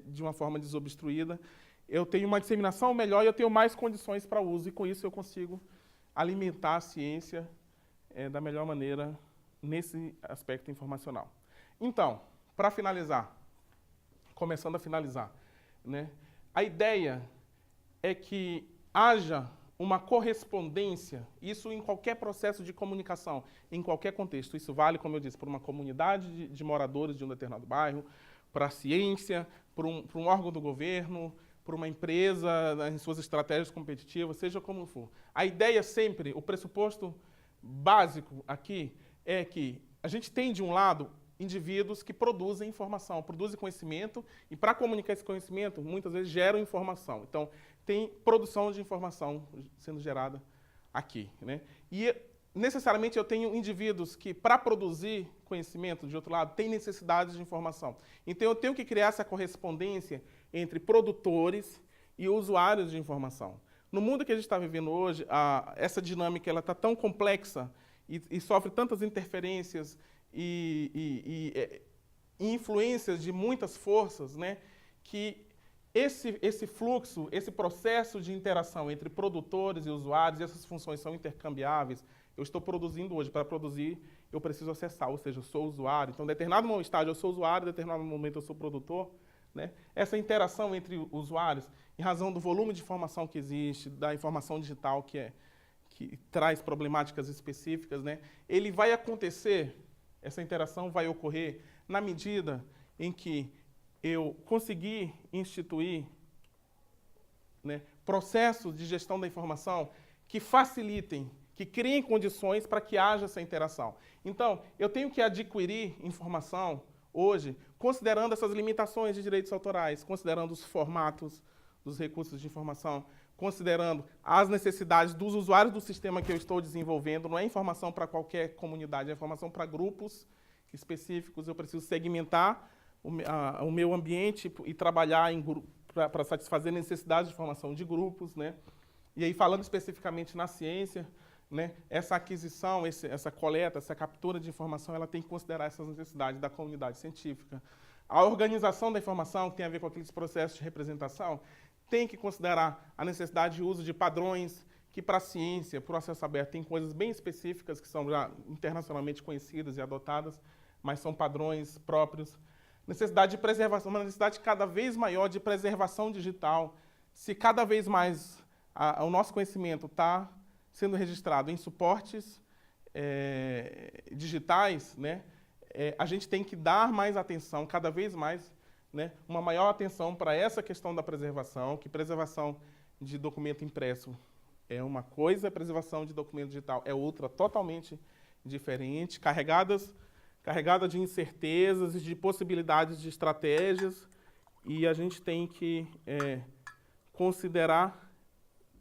de uma forma desobstruída. Eu tenho uma disseminação melhor e eu tenho mais condições para uso, e com isso eu consigo alimentar a ciência da melhor maneira nesse aspecto informacional. Então, para finalizar, começando a finalizar, né, a ideia é que haja uma correspondência, isso em qualquer processo de comunicação, em qualquer contexto. Isso vale, como eu disse, para uma comunidade de moradores de um determinado bairro, para a ciência, para um órgão do governo, para uma empresa, em suas estratégias competitivas, seja como for. A ideia sempre, o pressuposto básico aqui é que a gente tem, de um lado, indivíduos que produzem informação, produzem conhecimento, e para comunicar esse conhecimento, muitas vezes geram informação. Então, tem produção de informação sendo gerada aqui, né? E, necessariamente, eu tenho indivíduos que, para produzir conhecimento, de outro lado, têm necessidades de informação. Então, eu tenho que criar essa correspondência entre produtores e usuários de informação. No mundo que a gente está vivendo hoje, essa dinâmica está tão complexa e sofre tantas interferências e influências de muitas forças, né, que esse fluxo, esse processo de interação entre produtores e usuários, essas funções são intercambiáveis. Eu estou produzindo hoje, para produzir eu preciso acessar, ou seja, eu sou usuário. Então, em determinado estágio eu sou usuário, em determinado momento eu sou produtor. Né? Essa interação entre usuários, em razão do volume de informação que existe, da informação digital que traz problemáticas específicas, né? Ele vai acontecer, essa interação vai ocorrer na medida em que eu conseguir instituir, né, processos de gestão da informação que facilitem, que criem condições para que haja essa interação. Então, eu tenho que adquirir informação hoje, considerando essas limitações de direitos autorais, considerando os formatos dos recursos de informação, considerando as necessidades dos usuários do sistema que eu estou desenvolvendo. Não é informação para qualquer comunidade, é informação para grupos específicos. Eu preciso segmentar o meu ambiente e trabalhar para satisfazer necessidades de formação de grupos, né? E aí, falando especificamente na ciência, né, essa aquisição, essa coleta, essa captura de informação, ela tem que considerar essas necessidades da comunidade científica. A organização da informação, que tem a ver com aqueles processos de representação, tem que considerar a necessidade de uso de padrões, que para a ciência, para o acesso aberto, tem coisas bem específicas que são já internacionalmente conhecidas e adotadas, mas são padrões próprios. Necessidade de preservação, uma necessidade cada vez maior de preservação digital. Se cada vez mais o nosso conhecimento está sendo registrado em suportes digitais, né, a gente tem que dar mais atenção, cada vez mais, né, uma maior atenção para essa questão da preservação, que preservação de documento impresso é uma coisa, preservação de documento digital é outra totalmente diferente, carregada de incertezas e de possibilidades de estratégias, e a gente tem que considerar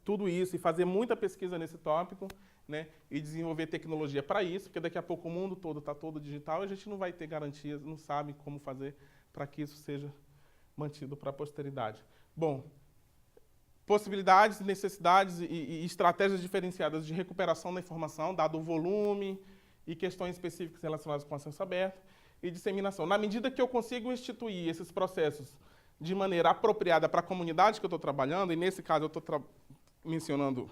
tudo isso e fazer muita pesquisa nesse tópico, né, e desenvolver tecnologia para isso, porque daqui a pouco o mundo todo está todo digital e a gente não vai ter garantias, não sabe como fazer para que isso seja mantido para a posteridade. Bom, possibilidades, necessidades e estratégias diferenciadas de recuperação da informação, dado o volume e questões específicas relacionadas com acesso aberto e disseminação. Na medida que eu consigo instituir esses processos de maneira apropriada para a comunidade que eu estou trabalhando, e nesse caso eu estou mencionando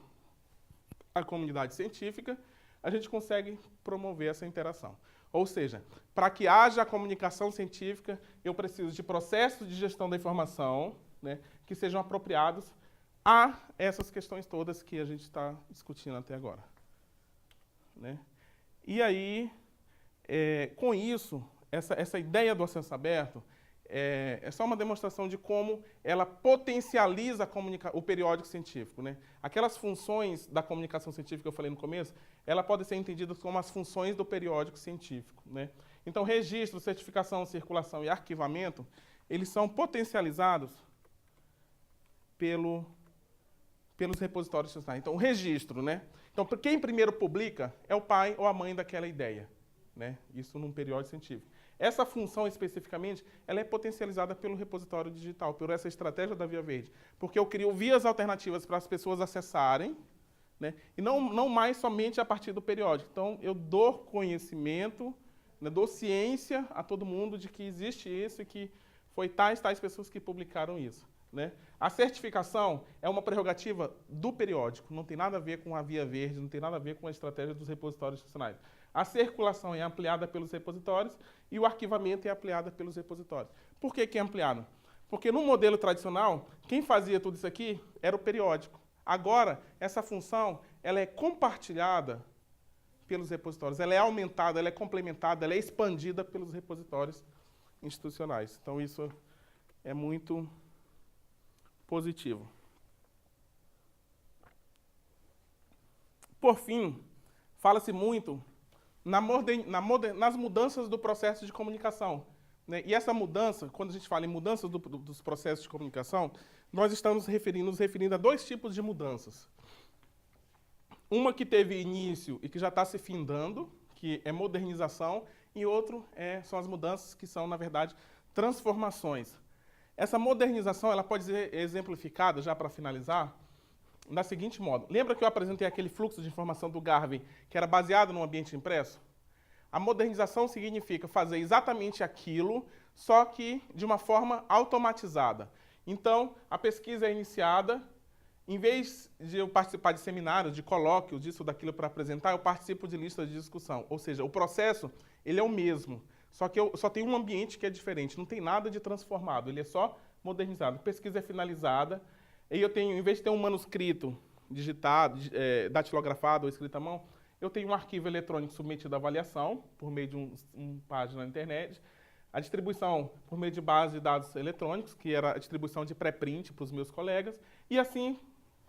a comunidade científica, a gente consegue promover essa interação. Ou seja, para que haja a comunicação científica, eu preciso de processos de gestão da informação, né, que sejam apropriados a essas questões todas que a gente está discutindo até agora. Né? E aí, com isso, essa ideia do acesso aberto é só uma demonstração de como ela potencializa o periódico científico. Né? Aquelas funções da comunicação científica que eu falei no começo, ela pode ser entendida como as funções do periódico científico. Né? Então, registro, certificação, circulação e arquivamento, eles são potencializados pelos repositórios institucionais. Então, o registro, né? Então, quem primeiro publica é o pai ou a mãe daquela ideia. Né? Isso num periódico científico. Essa função, especificamente, ela é potencializada pelo repositório digital, por essa estratégia da Via Verde, porque eu crio vias alternativas para as pessoas acessarem, né, e não mais somente a partir do periódico. Então, eu dou conhecimento, né, dou ciência a todo mundo de que existe isso e que foi tais pessoas que publicaram isso. Né? A certificação é uma prerrogativa do periódico, não tem nada a ver com a Via Verde, não tem nada a ver com a estratégia dos repositórios institucionais. A circulação é ampliada pelos repositórios e o arquivamento é ampliado pelos repositórios. Por que é ampliado? Porque no modelo tradicional, quem fazia tudo isso aqui era o periódico. Agora, essa função ela é compartilhada pelos repositórios, ela é aumentada, ela é complementada, ela é expandida pelos repositórios institucionais. Então, isso é muito positivo. Por fim, fala-se muito nas mudanças do processo de comunicação. Né? E essa mudança, quando a gente fala em mudanças dos processos de comunicação, nós estamos nos referindo a dois tipos de mudanças. Uma que teve início e que já está se findando, que é modernização, e outro são as mudanças que são, na verdade, transformações. Essa modernização ela pode ser exemplificada, já para finalizar, da seguinte modo. Lembra que eu apresentei aquele fluxo de informação do Garvey que era baseado no ambiente impresso? A modernização significa fazer exatamente aquilo, só que de uma forma automatizada. Então, a pesquisa é iniciada, em vez de eu participar de seminários, de colóquios, disso ou daquilo para apresentar, eu participo de listas de discussão. Ou seja, o processo ele é o mesmo, só que eu só tenho um ambiente que é diferente, não tem nada de transformado, ele é só modernizado. A pesquisa é finalizada, e eu tenho, em vez de ter um manuscrito digitado, datilografado ou escrito à mão, eu tenho um arquivo eletrônico submetido à avaliação, por meio de uma página na internet, a distribuição por meio de base de dados eletrônicos, que era a distribuição de pré-print para os meus colegas, e assim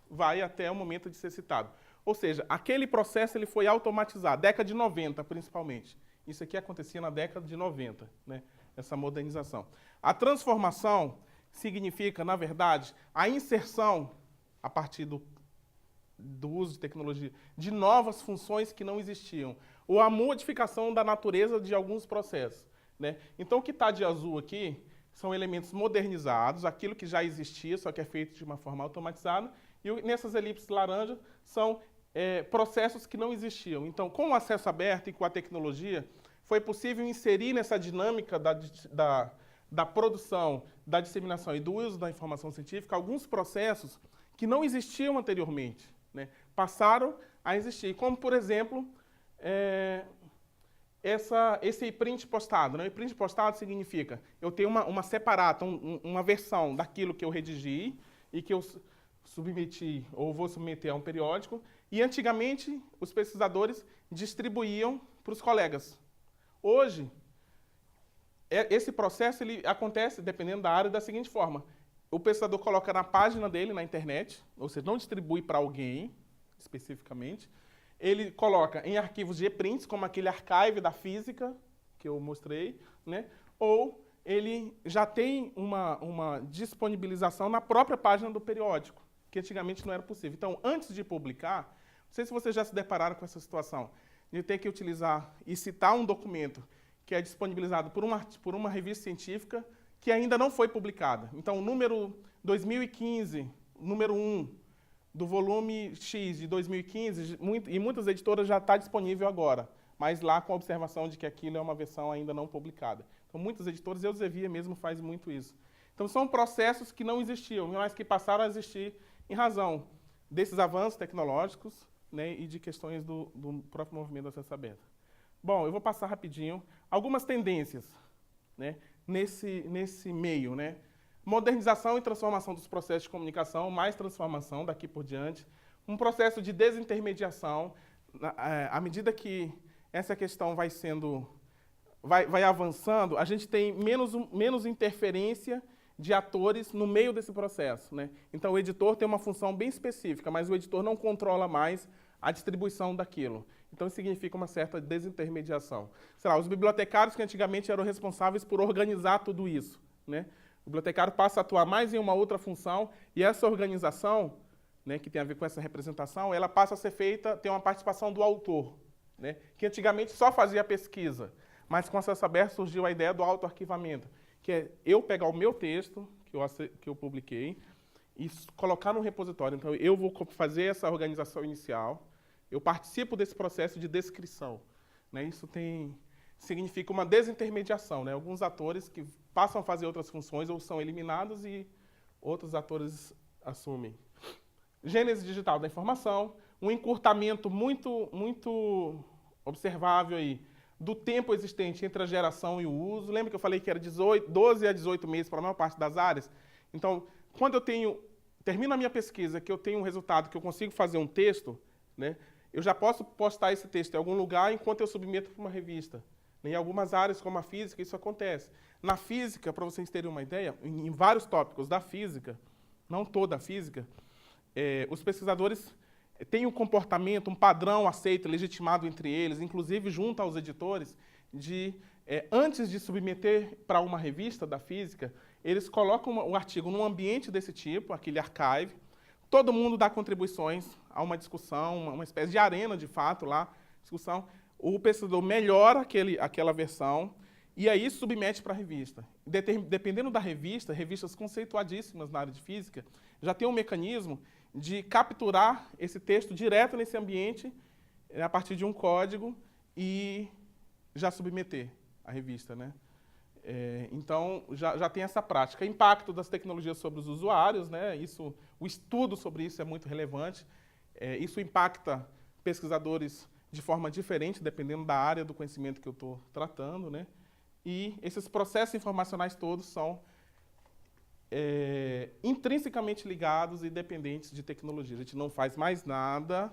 vai até o momento de ser citado. Ou seja, aquele processo ele foi automatizado, década de 90 principalmente. Isso aqui acontecia na década de 90, né? Essa modernização. A transformação significa, na verdade, a inserção, a partir do uso de tecnologia, de novas funções que não existiam, ou a modificação da natureza de alguns processos, né? Então, o que está de azul aqui são elementos modernizados, aquilo que já existia, só que é feito de uma forma automatizada, e nessas elipses laranja são processos que não existiam. Então, com o acesso aberto e com a tecnologia, foi possível inserir nessa dinâmica da produção, da disseminação e do uso da informação científica alguns processos que não existiam anteriormente, né? Passaram a existir, como, por exemplo, esse e-print postado, né? E-print postado significa eu tenho uma separata, uma versão daquilo que eu redigi e que eu submeti ou vou submeter a um periódico, e antigamente os pesquisadores distribuíam para os colegas. Hoje, esse processo ele acontece, dependendo da área, da seguinte forma: o pesquisador coloca na página dele, na internet, ou seja, não distribui para alguém especificamente, ele coloca em arquivos de e-prints, como aquele archive da física que eu mostrei, né? Ou ele já tem uma disponibilização na própria página do periódico, que antigamente não era possível. Então, antes de publicar, não sei se vocês já se depararam com essa situação, de ter que utilizar e citar um documento que é disponibilizado por uma revista científica que ainda não foi publicada. Então, o número 2015, número 1 do volume X de 2015, e muitas editoras já está disponível agora, mas lá com a observação de que aquilo é uma versão ainda não publicada. Então, muitas editoras, Elsevier mesmo faz muito isso. Então, são processos que não existiam, mas que passaram a existir em razão desses avanços tecnológicos, né, e de questões do próprio movimento do acesso aberto. Bom, eu vou passar rapidinho algumas tendências, né, nesse meio, né? Modernização e transformação dos processos de comunicação, mais transformação daqui por diante, um processo de desintermediação, à medida que essa questão vai avançando, a gente tem menos interferência de atores no meio desse processo, né? Então, o editor tem uma função bem específica, mas o editor não controla mais a distribuição daquilo. Então, isso significa uma certa desintermediação. Sei lá, os bibliotecários que antigamente eram responsáveis por organizar tudo isso, né? O bibliotecário passa a atuar mais em uma outra função, e essa organização, né, que tem a ver com essa representação, ela passa a ser feita, tem uma participação do autor, né, que antigamente só fazia pesquisa, mas com acesso aberto surgiu a ideia do autoarquivamento, que é eu pegar o meu texto, que eu publiquei, e colocar no repositório. Então, eu vou fazer essa organização inicial, eu participo desse processo de descrição, né? Isso significa uma desintermediação, né? Alguns atores que passam a fazer outras funções ou são eliminados e outros atores assumem. Gênese digital da informação, um encurtamento muito observável aí do tempo existente entre a geração e o uso. Lembra que eu falei que era 12 a 18 meses para a maior parte das áreas? Então, quando eu termino a minha pesquisa, que eu tenho um resultado, que eu consigo fazer um texto, né, eu já posso postar esse texto em algum lugar enquanto eu submeto para uma revista. Em algumas áreas, como a física, isso acontece. Na física, para vocês terem uma ideia, em vários tópicos da física, não toda a física, os pesquisadores têm um comportamento, um padrão aceito, legitimado entre eles, inclusive junto aos editores, antes de submeter para uma revista da física, eles colocam o artigo num ambiente desse tipo, aquele archive, todo mundo dá contribuições a uma discussão, uma espécie de arena, de fato, lá, discussão. O pesquisador melhora aquela versão e aí submete para a revista. Dependendo da revista, revistas conceituadíssimas na área de física, já tem um mecanismo de capturar esse texto direto nesse ambiente, a partir de um código, e já submeter à revista, né? Então, já tem essa prática. Impacto das tecnologias sobre os usuários, né? O estudo sobre isso é muito relevante. Isso impacta pesquisadores de forma diferente, dependendo da área do conhecimento que eu estou tratando, né? E esses processos informacionais todos são intrinsecamente ligados e dependentes de tecnologia. A gente não faz mais nada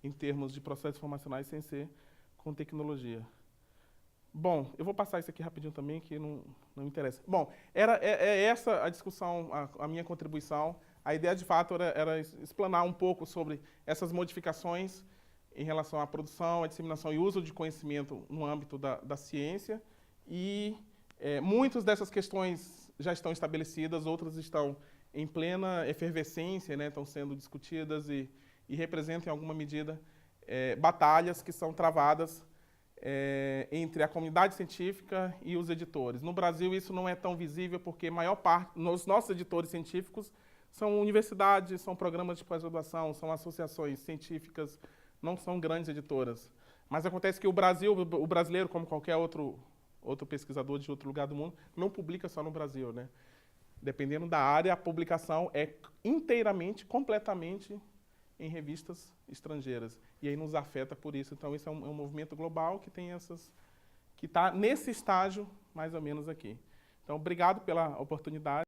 em termos de processos informacionais sem ser com tecnologia. Bom, eu vou passar isso aqui rapidinho também, que não interessa. Bom, é essa a discussão, a minha contribuição. A ideia, de fato, era explanar um pouco sobre essas modificações em relação à produção, à disseminação e uso de conhecimento no âmbito da ciência. E muitas dessas questões já estão estabelecidas, outras estão em plena efervescência, né, estão sendo discutidas e representam, em alguma medida, batalhas que são travadas entre a comunidade científica e os editores. No Brasil, isso não é tão visível, porque a maior parte dos nossos editores científicos são universidades, são programas de pós-graduação, são associações científicas, não são grandes editoras. Mas acontece que o brasileiro, como qualquer outro pesquisador de outro lugar do mundo, não publica só no Brasil, né? Dependendo da área, a publicação é inteiramente, completamente em revistas estrangeiras. E aí nos afeta por isso. Então, isso é um movimento global que tem que está nesse estágio, mais ou menos aqui. Então, obrigado pela oportunidade.